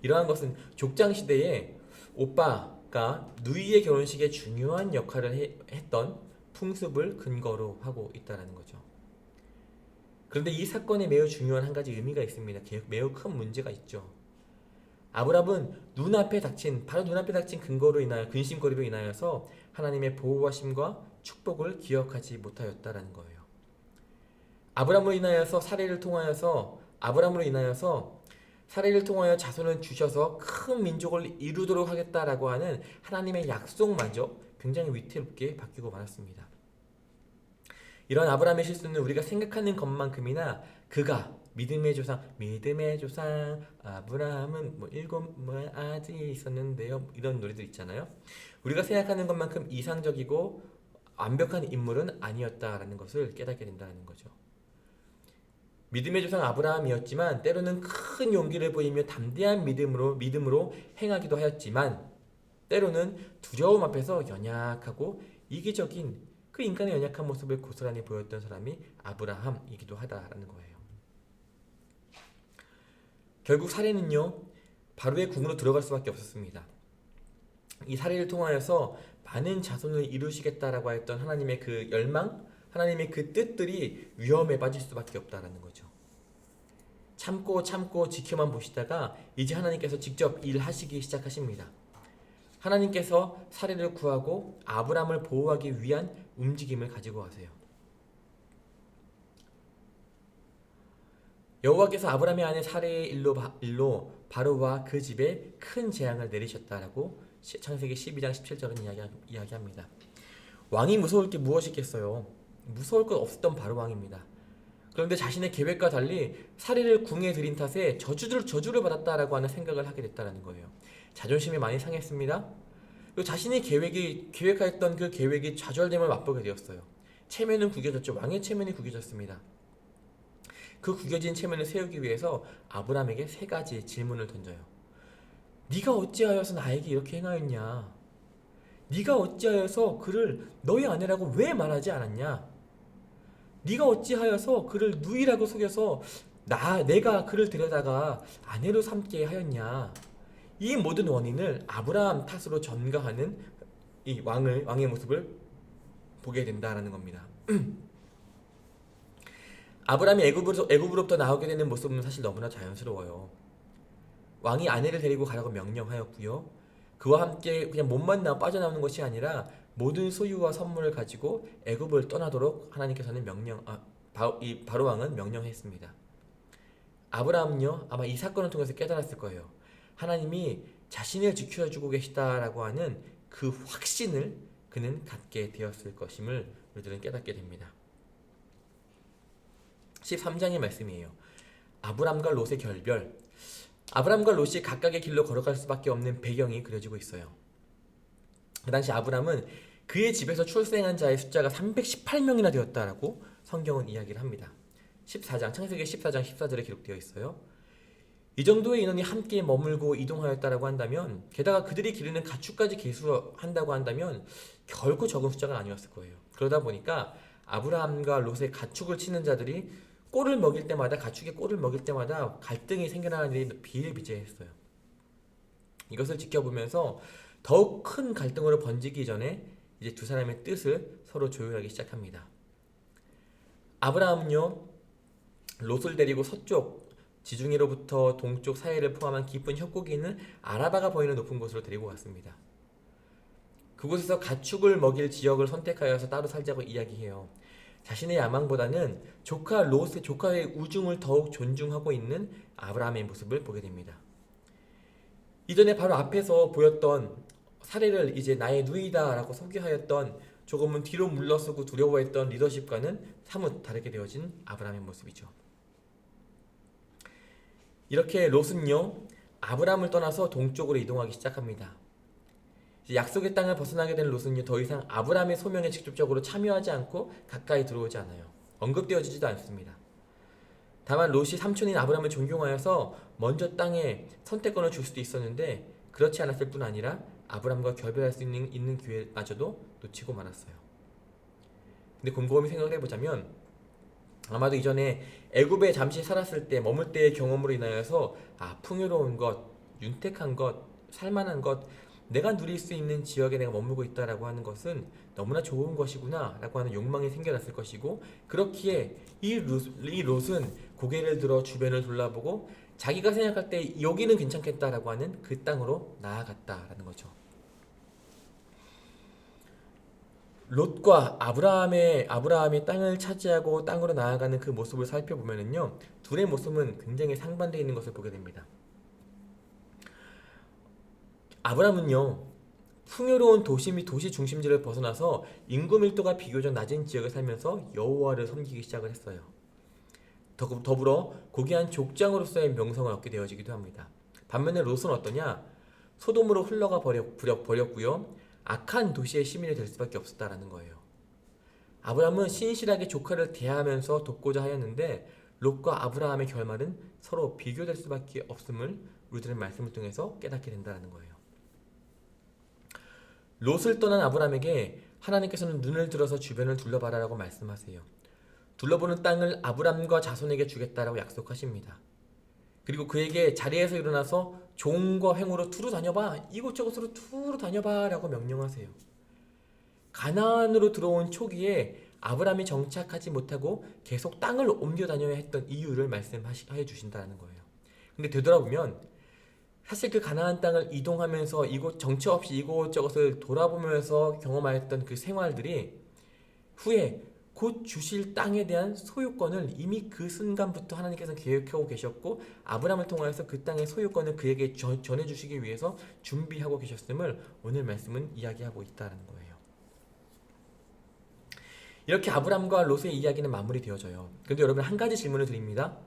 Speaker 1: 이러한 것은 족장 시대에 오빠가 누이의 결혼식에 중요한 역할을 했던 풍습을 근거로 하고 있다는 거죠. 그런데 이 사건에 매우 중요한 한 가지 의미가 있습니다. 매우 큰 문제가 있죠. 아브라함은 눈앞에 닥친 근심거리로 인하여서 하나님의 보호하심과 축복을 기억하지 못하였다라는 거예요. 아브라함으로 인하여서 사레를 통하여 자손을 주셔서 큰 민족을 이루도록 하겠다라고 하는 하나님의 약속마저 굉장히 위태롭게 바뀌고 말았습니다. 이런 아브라함의 실수는 우리가 생각하는 것만큼이나 그가 믿음의 조상 아브라함은 일곱 아들이 있었는데요, 이런 노래들 있잖아요. 우리가 생각하는 것만큼 이상적이고 완벽한 인물은 아니었다라는 것을 깨닫게 된다는 거죠. 믿음의 조상 아브라함이었지만 때로는 큰 용기를 보이며 담대한 믿음으로 행하기도 하였지만 때로는 두려움 앞에서 연약하고 이기적인 그 인간의 연약한 모습을 고스란히 보였던 사람이 아브라함이기도 하다라는 거예요. 결국 사레는요, 바로의 궁으로 들어갈 수밖에 없었습니다. 이 사레를 통하여서 많은 자손을 이루시겠다라고 했던 하나님의 그 열망, 하나님의 그 뜻들이 위험에 빠질 수밖에 없다라는 거죠. 참고 지켜만 보시다가 이제 하나님께서 직접 일하시기 시작하십니다. 하나님께서 사레를 구하고 아브라함을 보호하기 위한 움직임을 가지고 가세요. 여호와께서 아브라함의 아내 사레의 일로 바로와 그 집에 큰 재앙을 내리셨다라고 창세기 12장 17절은 이야기합니다. 왕이 무서울 게 무엇이겠어요? 무서울 것 없었던 바로 왕입니다. 그런데 자신의 계획과 달리 사리를 궁에 들인 탓에 저주를 받았다라고 하는 생각을 하게 됐다는 거예요. 자존심이 많이 상했습니다. 그리고 자신의 계획하였던 그 계획이 좌절됨을 맛보게 되었어요. 체면은 구겨졌죠. 왕의 체면이 구겨졌습니다. 그 구겨진 체면을 세우기 위해서 아브라함에게 3가지 질문을 던져요. 네가 어찌하여서 나에게 이렇게 행하였냐? 네가 어찌하여서 그를 너의 아내라고 왜 말하지 않았냐? 네가 어찌하여서 그를 누이라고 속여서 내가 그를 데려다가 아내로 삼게 하였냐? 이 모든 원인을 아브라함 탓으로 전가하는 이 왕의 모습을 보게 된다라는 겁니다. 아브라함이 애굽으로부터 나오게 되는 모습은 사실 너무나 자연스러워요. 왕이 아내를 데리고 가라고 명령하였고요. 그와 함께 그냥 몸만 빠져나오는 것이 아니라 모든 소유와 선물을 가지고 애굽을 떠나도록 하나님께서는 바로 왕은 명령했습니다. 아브라함은요, 아마 이 사건을 통해서 깨달았을 거예요. 하나님이 자신을 지켜주고 계시다라고 하는 그 확신을 그는 갖게 되었을 것임을 우리들은 깨닫게 됩니다. 13장의 말씀이에요. 아브람과 롯의 결별. 아브람과 롯이 각각의 길로 걸어갈 수밖에 없는 배경이 그려지고 있어요. 그 당시 아브람은 그의 집에서 출생한 자의 숫자가 318명이나 되었다라고 성경은 이야기를 합니다. 창세기 14장 14절에 기록되어 있어요. 이 정도의 인원이 함께 머물고 이동하였다라고 한다면, 게다가 그들이 기르는 가축까지 계수한다고 한다면 결코 적은 숫자가 아니었을 거예요. 그러다 보니까 아브라함과 롯의 가축을 치는 자들이 가축의 꼴을 먹일 때마다 갈등이 생겨나는 일이 비일비재했어요. 이것을 지켜보면서 더욱 큰 갈등으로 번지기 전에 이제 두 사람의 뜻을 서로 조율하기 시작합니다. 아브라함은요, 롯을 데리고 서쪽 지중해로부터 동쪽 사해를 포함한 깊은 협곡이 있는 아라바가 보이는 높은 곳으로 데리고 갔습니다. 그곳에서 가축을 먹일 지역을 선택하여서 따로 살자고 이야기해요. 자신의 야망보다는 조카의 우중을 더욱 존중하고 있는 아브라함의 모습을 보게 됩니다. 이전에 바로 앞에서 보였던 사례를 이제 나의 누이다라고 소개하였던, 조금은 뒤로 물러서고 두려워했던 리더십과는 사뭇 다르게 되어진 아브라함의 모습이죠. 이렇게 롯은요, 아브라함을 떠나서 동쪽으로 이동하기 시작합니다. 약속의 땅을 벗어나게 된 롯은요, 더 이상 아브라함의 소명에 직접적으로 참여하지 않고 가까이 들어오지 않아요. 언급되어지지도 않습니다. 다만 롯이 삼촌인 아브라함을 존경하여서 먼저 땅에 선택권을 줄 수도 있었는데, 그렇지 않았을 뿐 아니라 아브라함과 결별할 수 있는 기회마저도 놓치고 말았어요. 근데 곰곰이 생각을 해보자면, 아마도 이전에 애굽에 잠시 살았을 때 머물 때의 경험으로 인하여서 풍요로운 것, 윤택한 것, 살만한 것, 내가 누릴 수 있는 지역에 내가 머물고 있다라고 하는 것은 너무나 좋은 것이구나 라고 하는 욕망이 생겨났을 것이고, 그렇기에 이 롯은 고개를 들어 주변을 둘러보고 자기가 생각할 때 여기는 괜찮겠다라고 하는 그 땅으로 나아갔다라는 거죠. 롯과 아브라함의 땅을 차지하고 땅으로 나아가는 그 모습을 살펴보면요, 둘의 모습은 굉장히 상반되어 있는 것을 보게 됩니다. 아브라함은요, 풍요로운 도시 및 도시 중심지를 벗어나서 인구 밀도가 비교적 낮은 지역에 살면서 여호와를 섬기기 시작을 했어요. 더불어 고귀한 족장으로서의 명성을 얻게 되어지기도 합니다. 반면에 롯은 어떠냐? 소돔으로 흘러가 버렸고요, 악한 도시의 시민이 될 수밖에 없었다라는 거예요. 아브라함은 신실하게 조카를 대하면서 돕고자 하였는데, 롯과 아브라함의 결말은 서로 비교될 수밖에 없음을 우리들은 말씀을 통해서 깨닫게 된다는 거예요. 롯을 떠난 아브라함에게 하나님께서는 눈을 들어서 주변을 둘러봐라라고 말씀하세요. 둘러보는 땅을 아브람과 자손에게 주겠다라고 약속하십니다. 그리고 그에게 자리에서 일어나서 종과 횡으로 두루 다녀봐, 이곳저곳으로 두루 다녀봐 라고 명령하세요. 가나안으로 들어온 초기에 아브람이 정착하지 못하고 계속 땅을 옮겨 다녀야 했던 이유를 말씀해 주신다는 거예요. 근데 되돌아보면 사실 그 가나안 땅을 이동하면서 정처 없이 이곳저곳을 돌아보면서 경험하였던 그 생활들이 후에 곧 주실 땅에 대한 소유권을 이미 그 순간부터 하나님께서 계획하고 계셨고, 아브라함을 통하여서 그 땅의 소유권을 그에게 전해주시기 위해서 준비하고 계셨음을 오늘 말씀은 이야기하고 있다는 거예요. 이렇게 아브라함과 롯의 이야기는 마무리되어져요. 그런데 여러분, 한 가지 질문을 드립니다.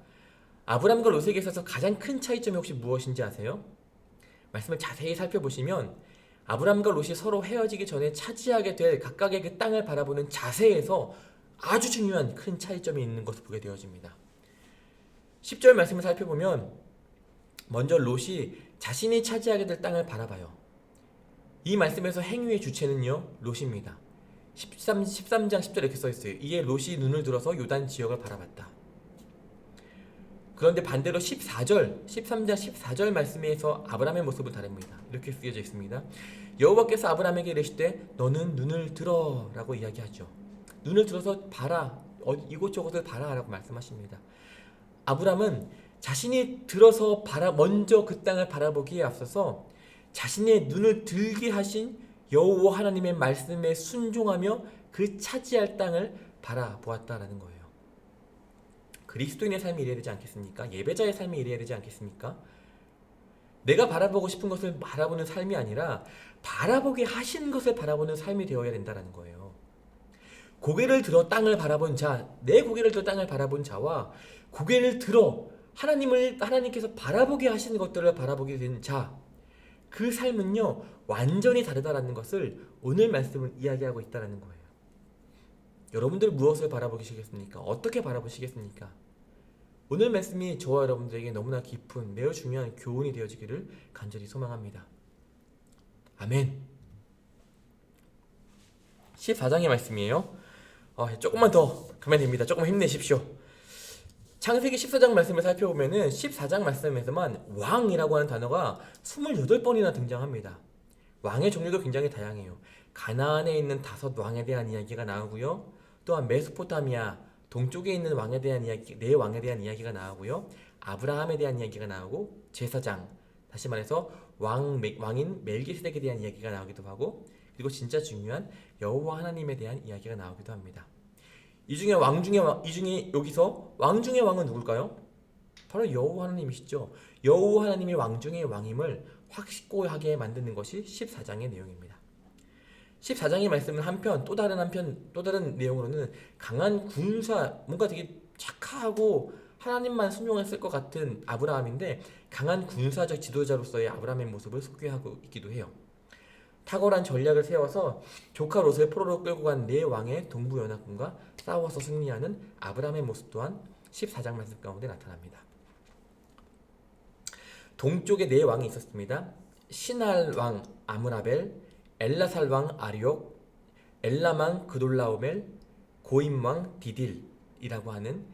Speaker 1: 아브라함과 롯에게 있어서 가장 큰 차이점이 혹시 무엇인지 아세요? 말씀을 자세히 살펴보시면 아브라함과 롯이 서로 헤어지기 전에 차지하게 될 각각의 그 땅을 바라보는 자세에서 아주 중요한 큰 차이점이 있는 것을 보게 되어집니다. 10절 말씀을 살펴보면 먼저 롯이 자신이 차지하게 될 땅을 바라봐요. 이 말씀에서 행위의 주체는요, 롯입니다. 13장 10절에 이렇게 써있어요. 이에 롯이 눈을 들어서 요단 지역을 바라봤다. 그런데 반대로 13장 14절 말씀에서 아브라함의 모습은 다릅니다. 이렇게 쓰여져 있습니다. 여호와께서 아브라함에게 이르시되 너는 눈을 들어 라고 이야기하죠. 눈을 들어서 봐라, 이곳저곳을 봐라 라고 말씀하십니다. 아브라함은 자신이 들어서 먼저 그 땅을 바라보기에 앞서서 자신의 눈을 들게 하신 여호와 하나님의 말씀에 순종하며 그 차지할 땅을 바라보았다라는 거예요. 그리스도인의 삶이 이래야 되지 않겠습니까? 예배자의 삶이 이래야 되지 않겠습니까? 내가 바라보고 싶은 것을 바라보는 삶이 아니라 바라보게 하신 것을 바라보는 삶이 되어야 된다는 거예요. 고개를 들어 땅을 바라본 자, 내 고개를 들어 땅을 바라본 자와 고개를 들어 하나님께서 바라보게 하시는 것들을 바라보게 된 자, 그 삶은요 완전히 다르다라는 것을 오늘 말씀은 이야기하고 있다는 거예요. 여러분들 무엇을 바라보시겠습니까? 어떻게 바라보시겠습니까? 오늘 말씀이 저와 여러분들에게 너무나 깊은 매우 중요한 교훈이 되어지기를 간절히 소망합니다. 아멘. 14장의 말씀이에요. 조금만 더 가면 됩니다. 조금 힘내십시오. 창세기 14장 말씀을 살펴보면은 14장 말씀에서만 왕이라고 하는 단어가 28번이나 등장합니다. 왕의 종류도 굉장히 다양해요. 가나안에 있는 5왕에 대한 이야기가 나오고요. 또한 메소포타미아 동쪽에 있는 왕에 대한 이야기, 4왕에 대한 이야기가 나오고요. 아브라함에 대한 이야기가 나오고 제사장, 다시 말해서 왕인 멜기세덱에 대한 이야기가 나오기도 하고, 그리고 진짜 중요한 여호와 하나님에 대한 이야기가 나오기도 합니다. 이 중에 여기서 왕 중의 왕은 누굴까요? 바로 여호와 하나님이시죠. 여호와 하나님이 왕 중의 왕임을 확고하게 만드는 것이 14장의 내용입니다. 14장의 말씀은 또 다른 내용으로는 강한 군사, 뭔가 되게 착하고 하나님만 순종했을 것 같은 아브라함인데 강한 군사적 지도자로서의 아브라함의 모습을 소개하고 있기도 해요. 탁월한 전략을 세워서 조카 롯을 포로로 끌고 간 4왕의 동부연합군과 싸워서 승리하는 아브라함의 모습 또한 14장 말씀 가운데 나타납니다. 동쪽에 4왕이 있었습니다. 시날 왕 아므라벨, 엘라살 왕 아리옥, 엘람 왕 그돌라오멜, 고임 왕 디딜이라고 하는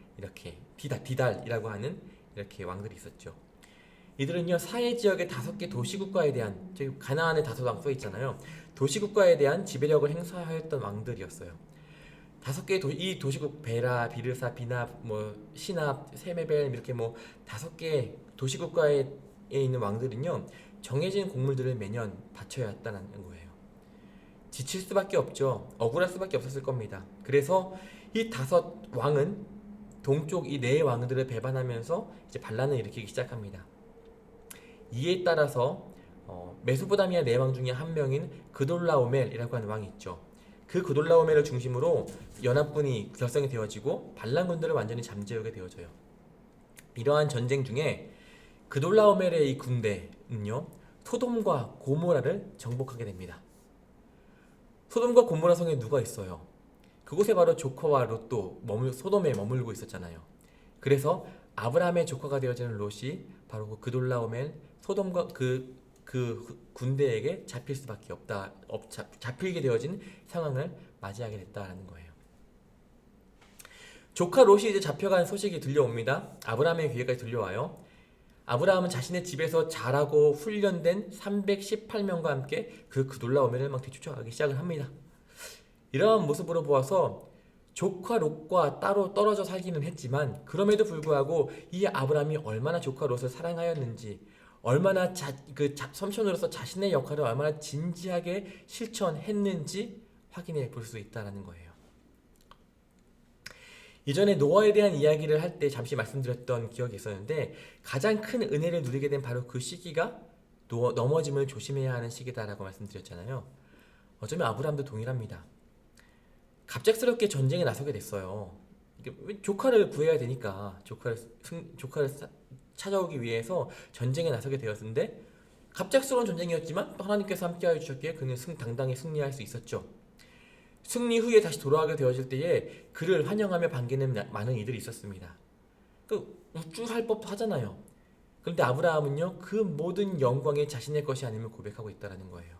Speaker 1: 디달이라고 하는 이렇게 왕들이 있었죠. 이들은요 사해 지역의 5개 도시국가에 대한, 가나안의 5왕 써 있잖아요. 도시국가에 대한 지배력을 행사하였던 왕들이었어요. 5개의 이 도시국 베라, 비르사, 비납, 시납, 세메벨 이렇게 5개 도시국가에 있는 왕들은요 정해진 곡물들을 매년 바쳐야 했다는 거예요. 지칠 수밖에 없죠. 억울할 수밖에 없었을 겁니다. 그래서 이 5왕은 동쪽 이 4왕들을 배반하면서 이제 반란을 일으키기 시작합니다. 이에 따라서 메소포타미아 4왕 중에 한 명인 그돌라오멜이라고 하는 왕이 있죠. 그 그돌라오멜을 중심으로 연합군이 결성이 되어지고 반란군들을 완전히 잠재우게 되어져요. 이러한 전쟁 중에 그돌라오멜의 이 군대는요 소돔과 고모라를 정복하게 됩니다. 소돔과 고모라 성에 누가 있어요? 그곳에 바로 조카와 롯도 소돔에 머물고 있었잖아요. 그래서 아브라함의 조카가 되어지는 롯이 바로 그 그돌라오멜 소돔과 그 군대에게 잡히게 되어진 상황을 맞이하게 됐다는 거예요. 조카 롯이 이제 잡혀간 소식이 들려옵니다. 아브라함의 귀에까지 들려와요. 아브라함은 자신의 집에서 자라고 훈련된 318명과 함께 그 그돌라오멜을 막 뒤쫓아가기 시작을 합니다. 이러한 모습으로 보아서 조카 롯과 따로 떨어져 살기는 했지만 그럼에도 불구하고 이 아브라함이 얼마나 조카 롯을 사랑하였는지, 얼마나 삼촌으로서 자신의 역할을 얼마나 진지하게 실천했는지 확인해 볼 수 있다는 거예요. 이전에 노아에 대한 이야기를 할 때 잠시 말씀드렸던 기억이 있었는데 가장 큰 은혜를 누리게 된 바로 그 시기가 넘어짐을 조심해야 하는 시기다라고 말씀드렸잖아요. 어쩌면 아브라함도 동일합니다. 갑작스럽게 전쟁에 나서게 됐어요. 조카를 구해야 되니까 조카를 찾아오기 위해서 전쟁에 나서게 되었는데 갑작스러운 전쟁이었지만 또 하나님께서 함께하여 주셨기에 그는 당당히 승리할 수 있었죠. 승리 후에 다시 돌아가게 되어질 때에 그를 환영하며 반기는 많은 이들이 있었습니다. 우쭐할 법도 하잖아요. 그런데 아브라함은요 그 모든 영광이 자신의 것이 아님을 고백하고 있다는 거예요.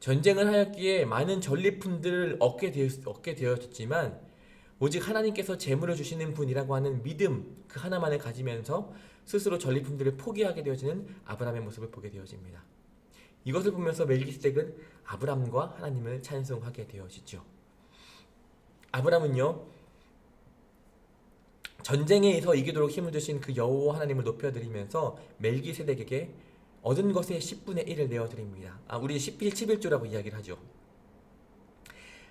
Speaker 1: 전쟁을 하였기에 많은 전리품들을 얻게 되었지만 오직 하나님께서 재물을 주시는 분이라고 하는 믿음 그 하나만을 가지면서 스스로 전리품들을 포기하게 되어지는 아브라함의 모습을 보게 되어집니다. 이것을 보면서 멜기세덱은 아브라함과 하나님을 찬송하게 되어지죠. 아브라함은요 전쟁에서 이기도록 힘을 주신 그 여호와 하나님을 높여드리면서 멜기세덱에게 얻은 것의 10분의 1을 내어드립니다. 우리 11조라고 이야기를 하죠.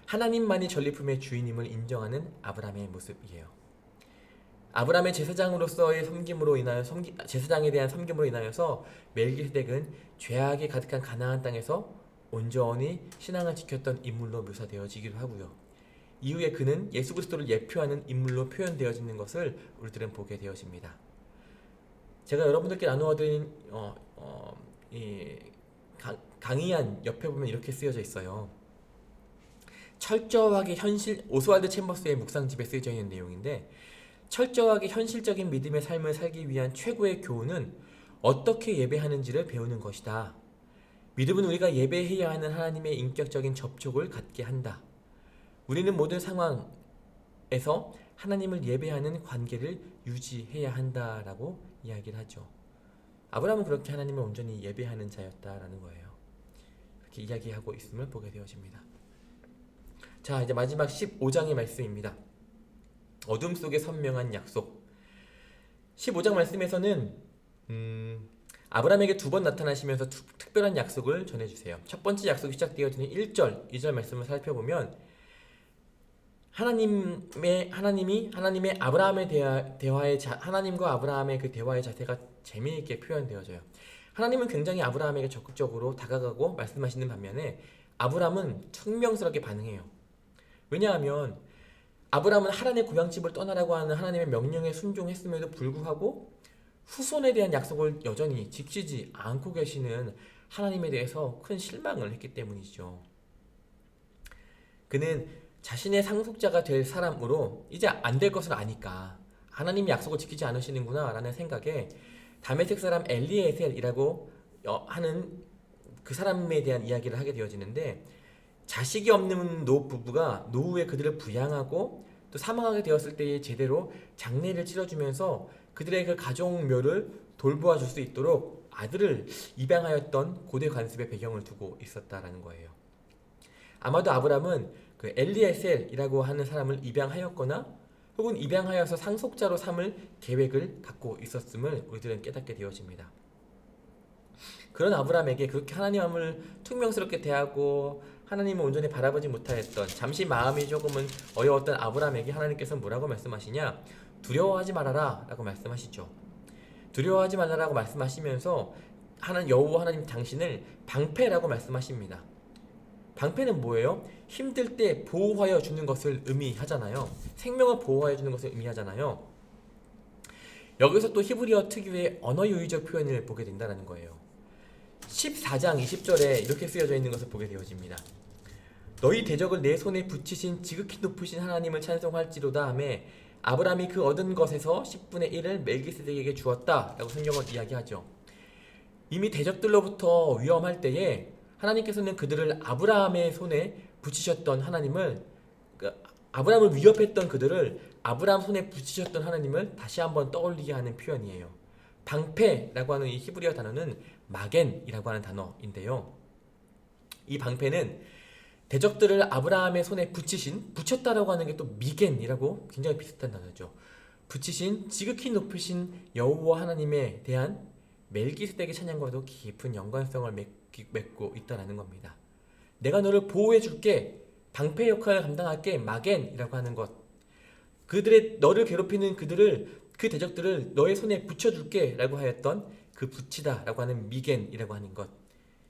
Speaker 1: 하나님만이 전리품의 주인임을 인정하는 아브라함의 모습이에요. 아브라함의 제사장으로서의 섬김으로 인하여 제사장에 대한 섬김으로 인하여서 멜기세덱은 죄악이 가득한 가나안 땅에서 온전히 신앙을 지켰던 인물로 묘사되어지기도 하고요. 이후에 그는 예수 그리스도를 예표하는 인물로 표현되어지는 것을 우리들은 보게 되어집니다. 제가 여러분들께 나누어드린 이 강의안 옆에 보면 이렇게 쓰여져 있어요. 철저하게 오스왈드 챔버스의 묵상집에 쓰여져 있는 내용인데, 철저하게 현실적인 믿음의 삶을 살기 위한 최고의 교훈은 어떻게 예배하는지를 배우는 것이다. 믿음은 우리가 예배해야 하는 하나님의 인격적인 접촉을 갖게 한다. 우리는 모든 상황에서 하나님을 예배하는 관계를 유지해야 한다라고 이야기를 하죠. 아브라함은 그렇게 하나님을 온전히 예배하는 자였다라는 거예요. 그렇게 이야기하고 있음을 보게 되어집니다. 자, 이제 마지막 15장의 말씀입니다. 어둠 속의 선명한 약속. 15장 말씀에서는 아브라함에게 2번 나타나시면서 특별한 약속을 전해주세요. 첫 번째 약속이 시작되어지는 1절, 2절 말씀을 살펴보면 하나님의 아브라함의 하나님과 아브라함의 그 대화의 자세가 재미있게 표현되어져요. 하나님은 굉장히 아브라함에게 적극적으로 다가가고 말씀하시는 반면에 아브라함은 퉁명스럽게 반응해요. 왜냐하면 아브라함은 하란의 고향집을 떠나라고 하는 하나님의 명령에 순종했음에도 불구하고 후손에 대한 약속을 여전히 지키지 않고 계시는 하나님에 대해서 큰 실망을 했기 때문이죠. 그는 자신의 상속자가 될 사람으로 이제 안 될 것을 아니까 하나님이 약속을 지키지 않으시는구나 라는 생각에 다메섹 사람 엘리에셀이라고 하는 그 사람에 대한 이야기를 하게 되어지는데, 자식이 없는 노부부가 노후에 그들을 부양하고 또 사망하게 되었을 때에 제대로 장례를 치러주면서 그들의 그 가족묘를 돌보아 줄 수 있도록 아들을 입양하였던 고대 관습의 배경을 두고 있었다라는 거예요. 아마도 아브람은 그 엘리에셀이라고 하는 사람을 입양하였거나 혹은 입양하여서 상속자로 삼을 계획을 갖고 있었음을 우리들은 깨닫게 되어집니다. 그런 아브람에게 그렇게 하나님을 퉁명스럽게 대하고 하나님을 온전히 바라보지 못하였던, 잠시 마음이 조금은 어려웠던 아브람에게 하나님께서 뭐라고 말씀하시냐? 두려워하지 말아라 라고 말씀하시죠. 두려워하지 말라라고 말씀하시면서 여호와 하나님 당신을 방패라고 말씀하십니다. 방패는 뭐예요? 힘들 때 보호하여 주는 것을 의미하잖아요. 생명을 보호하여 주는 것을 의미하잖아요. 여기서 또 히브리어 특유의 언어유희적 표현을 보게 된다는 거예요. 14장 20절에 이렇게 쓰여져 있는 것을 보게 되어집니다. 너희 대적을 내 손에 붙이신 지극히 높으신 하나님을 찬송할지로다 하며 아브람이 그 얻은 것에서 10분의 1을 멜기세덱에게 주었다 라고 성경은 이야기하죠. 이미 대적들로부터 위험할 때에 하나님께서는 그들을 아브라함의 손에 붙이셨던 하나님을, 아브라함을 위협했던 그들을 아브라함 손에 붙이셨던 하나님을 다시 한번 떠올리게 하는 표현이에요. 방패라고 하는 이 히브리어 단어는 마겐이라고 하는 단어인데요. 이 방패는 대적들을 아브라함의 손에 붙였다라고 하는 게 또 미겐이라고 굉장히 비슷한 단어죠. 붙이신 지극히 높으신 여호와 하나님에 대한 멜기세덱의 찬양과도 깊은 연관성을 맺고 있다라는 겁니다. 내가 너를 보호해 줄게, 방패 역할을 감당할게, 마겐이라고 하는 것. 너를 괴롭히는 그 대적들을 너의 손에 붙여줄게 라고 하였던 그 붙이다 라고 하는 미겐이라고 하는 것.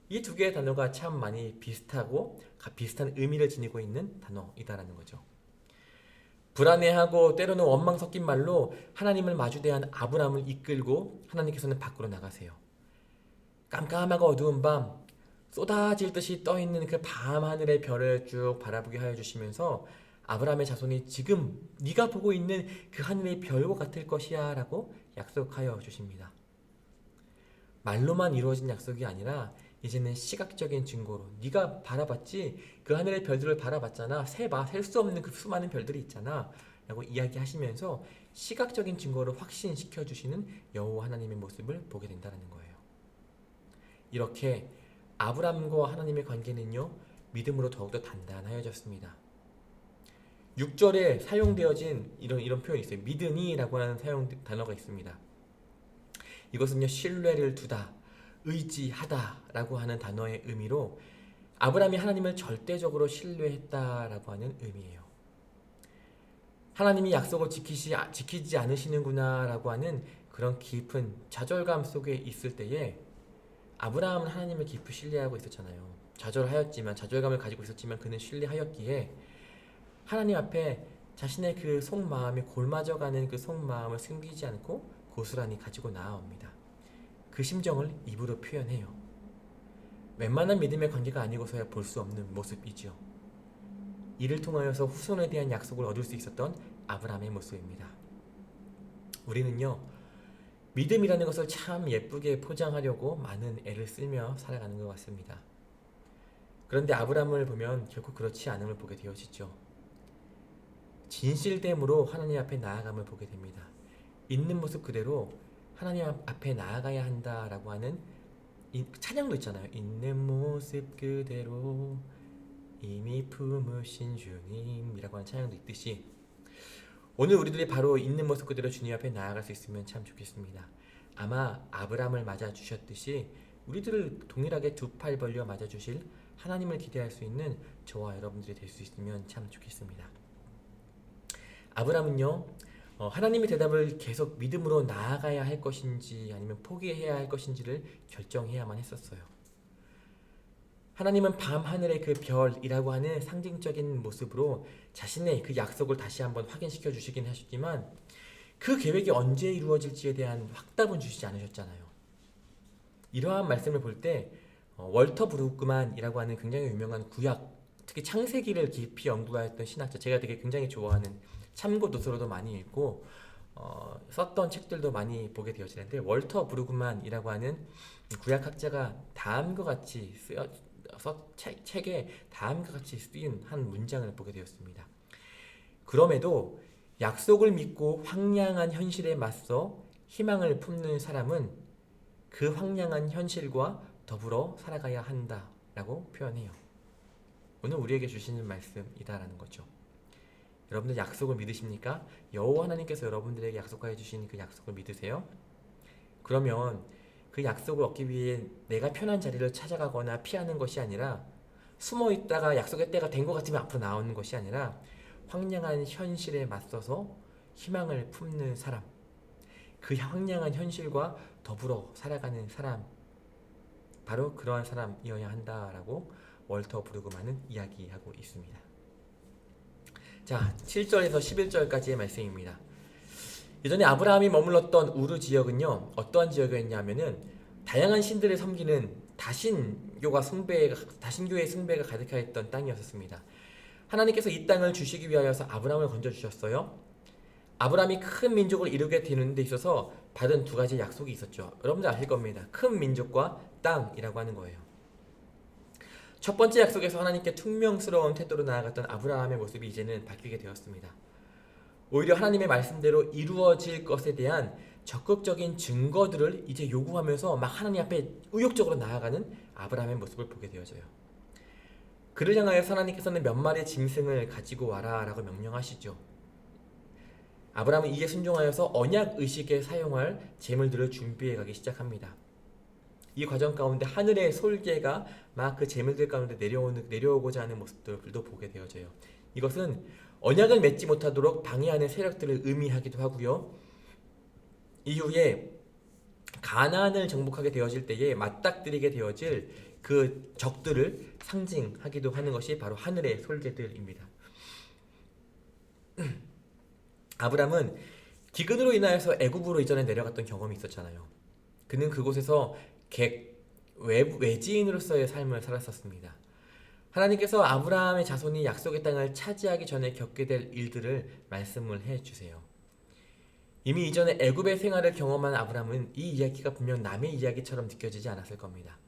Speaker 1: 이 두 개의 단어가 참 많이 비슷하고 비슷한 의미를 지니고 있는 단어이다라는 거죠. 불안해하고 때로는 원망 섞인 말로 하나님을 마주대한 아브람을 이끌고 하나님께서는 밖으로 나가세요. 깜깜하고 어두운 밤, 쏟아질 듯이 떠있는 그 밤하늘의 별을 쭉 바라보게 하여 주시면서 아브라함의 자손이 지금 네가 보고 있는 그 하늘의 별과 같을 것이야 라고 약속하여 주십니다. 말로만 이루어진 약속이 아니라 이제는 시각적인 증거로, 네가 바라봤지? 그 하늘의 별들을 바라봤잖아. 셀 수 없는 그 수많은 별들이 있잖아 라고 이야기하시면서 시각적인 증거로 확신시켜 주시는 여호와 하나님의 모습을 보게 된다는 거예요. 이렇게 아브람과 하나님의 관계는요, 믿음으로 더욱더 단단하여졌습니다. 6절에 사용되어진 이런 표현이 있어요. 믿으니 라고 하는 단어가 있습니다. 이것은요, 신뢰를 두다, 의지하다라고 하는 단어의 의미로 아브라함이 하나님을 절대적으로 신뢰했다라고 하는 의미예요. 하나님이 약속을 지키지 않으시는구나라고 하는 그런 깊은 좌절감 속에 있을 때에 아브라함은 하나님을 깊이 신뢰하고 있었잖아요. 좌절하였지만 좌절감을 가지고 있었지만 그는 신뢰하였기에 하나님 앞에 자신의 그 속마음이 골마져가는 그 속마음을 숨기지 않고 고스란히 가지고 나아옵니다. 그 심정을 입으로 표현해요. 웬만한 믿음의 관계가 아니고서야 볼 수 없는 모습이지요. 이를 통하여서 후손에 대한 약속을 얻을 수 있었던 아브라함의 모습입니다. 우리는요, 믿음이라는 것을 참 예쁘게 포장하려고 많은 애를 쓰며 살아가는 것 같습니다. 그런데 아브라함을 보면 결코 그렇지 않음을 보게 되어지죠. 진실됨으로 하나님 앞에 나아감을 보게 됩니다. 있는 모습 그대로 하나님 앞에 나아가야 한다라고 하는 찬양도 있잖아요. 있는 모습 그대로 이미 품으신 주님이라고 하는 찬양도 있듯이 오늘 우리들이 바로 있는 모습 그대로 주님 앞에 나아갈 수 있으면 참 좋겠습니다. 아마 아브라함을 맞아주셨듯이 우리들을 동일하게 두 팔 벌려 맞아주실 하나님을 기대할 수 있는 저와 여러분들이 될 수 있으면 참 좋겠습니다. 아브라함은요, 하나님의 대답을 계속 믿음으로 나아가야 할 것인지 아니면 포기해야 할 것인지를 결정해야만 했었어요. 하나님은 밤하늘의 그 별이라고 하는 상징적인 모습으로 자신의 그 약속을 다시 한번 확인시켜 주시긴 하셨지만 그 계획이 언제 이루어질지에 대한 확답은 주시지 않으셨잖아요. 이러한 말씀을 볼 때 월터 브루크만이라고 하는 굉장히 유명한 구약, 특히 창세기를 깊이 연구하였던 신학자, 제가 되게 굉장히 좋아하는 참고 도서로도 많이 읽고 썼던 책들도 많이 보게 되어지는데 월터 브루크만이라고 하는 구약학자가 다음과 같이 책에 다음과 같이 쓰인 한 문장을 보게 되었습니다. 그럼에도 약속을 믿고 황량한 현실에 맞서 희망을 품는 사람은 그 황량한 현실과 더불어 살아가야 한다라고 표현해요. 오늘 우리에게 주시는 말씀이다라는 거죠. 여러분들 약속을 믿으십니까? 여호와 하나님께서 여러분들에게 약속하여 주신 그 약속을 믿으세요? 그러면 그 약속을 얻기 위해 내가 편한 자리를 찾아가거나 피하는 것이 아니라 숨어 있다가 약속의 때가 된 것 같으면 앞으로 나오는 것이 아니라 황량한 현실에 맞서서 희망을 품는 사람, 그 황량한 현실과 더불어 살아가는 사람, 바로 그러한 사람이어야 한다라고 월터 브루그만은 이야기하고 있습니다. 자, 7절에서 11절까지의 말씀입니다. 예전에 아브라함이 머물렀던 우르 지역은요, 어떠한 지역이었냐면은 다양한 신들을 섬기는 다신교의 숭배가 가득하였던 땅이었습니다. 하나님께서 이 땅을 주시기 위하여서 아브라함을 건져주셨어요. 아브라함이 큰 민족을 이루게 되는 데 있어서 받은 두 가지 약속이 있었죠. 여러분들 아실 겁니다. 큰 민족과 땅이라고 하는 거예요. 첫 번째 약속에서 하나님께 퉁명스러운 태도로 나아갔던 아브라함의 모습이 이제는 바뀌게 되었습니다. 오히려 하나님의 말씀대로 이루어질 것에 대한 적극적인 증거들을 이제 요구하면서 막 하나님 앞에 의욕적으로 나아가는 아브라함의 모습을 보게 되어져요. 그를 향하여서 하나님께서는 몇 마리의 짐승을 가지고 와라 라고 명령하시죠. 아브라함은 이에 순종하여서 언약의식에 사용할 제물들을 준비해 가기 시작합니다. 이 과정 가운데 하늘의 솔개가 막 그 제물들 가운데 내려오고자 하는 모습들도 보게 되어져요. 이것은 언약을 맺지 못하도록 방해하는 세력들을 의미하기도 하고요. 이후에 가나안을 정복하게 되어질 때에 맞닥뜨리게 되어질 그 적들을 상징하기도 하는 것이 바로 하늘의 솔개들입니다. 아브람은 기근으로 인하여서 애굽으로 이전에 내려갔던 경험이 있었잖아요. 그는 그곳에서 외지인으로서의 삶을 살았었습니다. 하나님께서 아브라함의 자손이 약속의 땅을 차지하기 전에 겪게 될 일들을 말씀을 해주세요. 이미 이전에 애굽의 생활을 경험한 아브라함은 이 이야기가 분명 남의 이야기처럼 느껴지지 않았을 겁니다.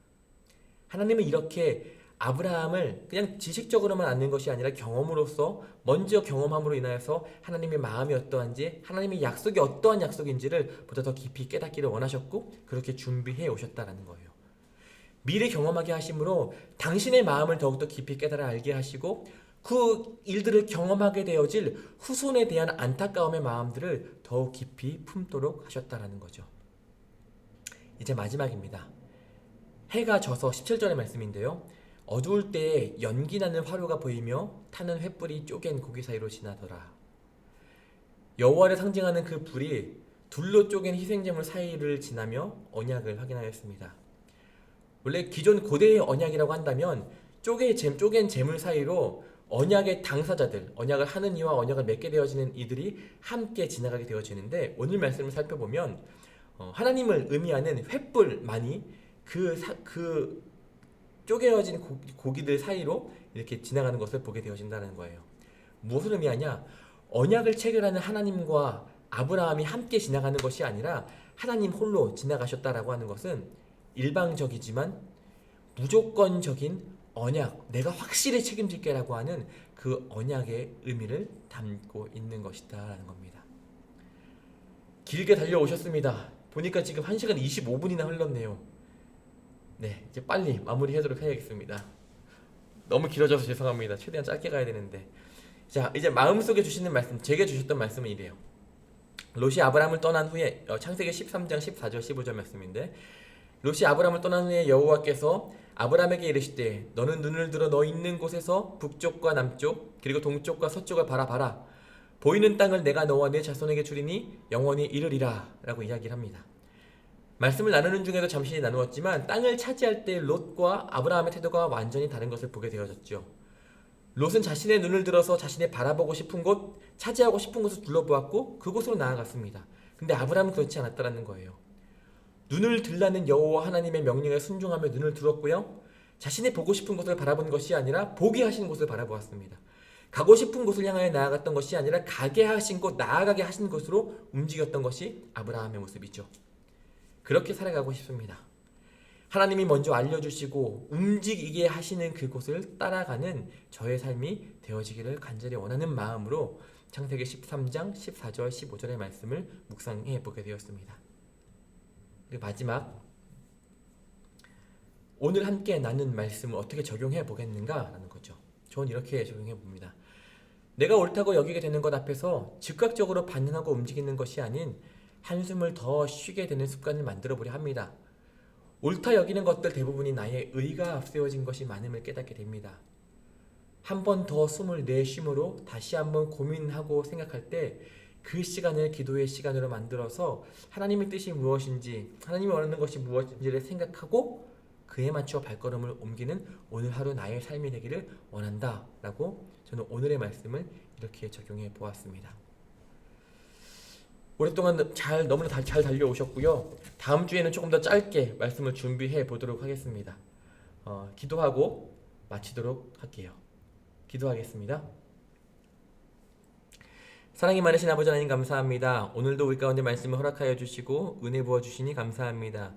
Speaker 1: 하나님은 이렇게 아브라함을 그냥 지식적으로만 아는 것이 아니라 경험으로서 먼저 경험함으로 인하여서 하나님의 마음이 어떠한지, 하나님의 약속이 어떠한 약속인지를 보다 더 깊이 깨닫기를 원하셨고 그렇게 준비해 오셨다라는 거예요. 미리 경험하게 하심으로 당신의 마음을 더욱더 깊이 깨달아 알게 하시고 그 일들을 경험하게 되어질 후손에 대한 안타까움의 마음들을 더욱 깊이 품도록 하셨다라는 거죠. 이제 마지막입니다. 해가 져서 17절의 말씀인데요. 어두울 때에 연기나는 화로가 보이며 타는 횃불이 쪼갠 고기 사이로 지나더라. 여호와를 상징하는 그 불이 둘로 쪼갠 희생제물 사이를 지나며 언약을 확인하였습니다. 원래 기존 고대의 언약이라고 한다면 쪼갠 제물 사이로 언약의 당사자들, 언약을 하는 이와 언약을 맺게 되어지는 이들이 함께 지나가게 되어지는데, 오늘 말씀을 살펴보면 하나님을 의미하는 횃불만이 그 쪼개어진 고기들 사이로 이렇게 지나가는 것을 보게 되어진다는 거예요. 무엇을 의미하냐? 언약을 체결하는 하나님과 아브라함이 함께 지나가는 것이 아니라 하나님 홀로 지나가셨다라고 하는 것은 일방적이지만 무조건적인 언약, 내가 확실히 책임질게라고 하는 그 언약의 의미를 담고 있는 것이다 라는 겁니다. 길게 달려오셨습니다. 보니까 지금 1시간 25분이나 흘렀네요. 네, 이제 빨리 마무리하도록 해야겠습니다. 너무 길어져서 죄송합니다. 최대한 짧게 가야 되는데. 자, 이제 마음속에 주시는 말씀, 제게 주셨던 말씀은 이래요. 롯이 아브라함을 떠난 후에, 창세기 13장 14절 15절 말씀인데, 롯이 아브라함을 떠난 후에 여호와께서 아브라함에게 이르시되 너는 눈을 들어 너 있는 곳에서 북쪽과 남쪽 그리고 동쪽과 서쪽을 바라봐라. 보이는 땅을 내가 너와 네 자손에게 주리니 영원히 이르리라 라고 이야기를 합니다. 말씀을 나누는 중에도 잠시 나누었지만 땅을 차지할 때 롯과 아브라함의 태도가 완전히 다른 것을 보게 되어졌죠. 롯은 자신의 눈을 들어서 자신의 바라보고 싶은 곳, 차지하고 싶은 곳을 둘러보았고 그곳으로 나아갔습니다. 근데 아브라함은 그렇지 않았다는 거예요. 눈을 들라는 여호와 하나님의 명령에 순종하며 눈을 들었고요. 자신이 보고 싶은 곳을 바라본 것이 아니라 보게 하신 곳을 바라보았습니다. 가고 싶은 곳을 향하여 나아갔던 것이 아니라 가게 하신 곳, 나아가게 하신 곳으로 움직였던 것이 아브라함의 모습이죠. 그렇게 살아가고 싶습니다. 하나님이 먼저 알려주시고 움직이게 하시는 그곳을 따라가는 저의 삶이 되어지기를 간절히 원하는 마음으로 창세기 13장 14절 15절의 말씀을 묵상해 보게 되었습니다. 그리고 마지막, 오늘 함께 나눈 말씀을 어떻게 적용해 보겠는가 라는 거죠. 저는 이렇게 적용해 봅니다. 내가 옳다고 여기게 되는 것 앞에서 즉각적으로 반응하고 움직이는 것이 아닌 한숨을 더 쉬게 되는 습관을 만들어 보려 합니다. 옳다 여기는 것들 대부분이 나의 의가 앞세워진 것이 많음을 깨닫게 됩니다. 한 번 더 숨을 내쉬므로 다시 한번 고민하고 생각할 때 그 시간을 기도의 시간으로 만들어서 하나님의 뜻이 무엇인지, 하나님이 원하는 것이 무엇인지를 생각하고 그에 맞춰 발걸음을 옮기는 오늘 하루 나의 삶이 되기를 원한다 라고 저는 오늘의 말씀을 이렇게 적용해 보았습니다. 오랫동안 너무나 잘 달려오셨고요. 다음 주에는 조금 더 짧게 말씀을 준비해 보도록 하겠습니다. 기도하고 마치도록 할게요. 기도하겠습니다. 사랑이 많으신 아버지 하나님 감사합니다. 오늘도 우리 가운데 말씀을 허락하여 주시고 은혜 부어 주시니 감사합니다.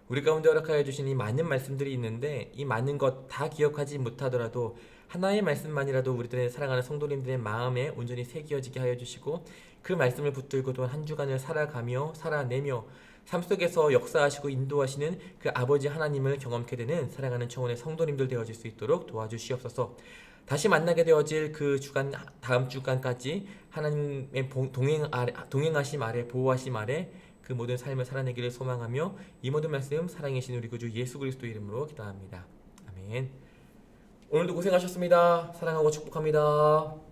Speaker 1: 우리 가운데 허락하여 주시니 많은 말씀들이 있는데 이 많은 것 다 기억하지 못하더라도 하나의 말씀만이라도 우리들의 사랑하는 성도님들의 마음에 온전히 새겨지게 하여 주시고 그 말씀을 붙들고 또한 한 주간을 살아가며 살아내며 삶 속에서 역사하시고 인도하시는 그 아버지 하나님을 경험케 되는 사랑하는 청혼의 성도님들 되어질 수 있도록 도와주시옵소서. 다시 만나게 되어질 그 주간, 다음 주간까지 하나님의 동행하심 아래, 보호하심 아래 그 모든 삶을 살아내기를 소망하며 이 모든 말씀 사랑이신 우리 구주 예수 그리스도 이름으로 기도합니다. 아멘. 오늘도 고생하셨습니다. 사랑하고 축복합니다.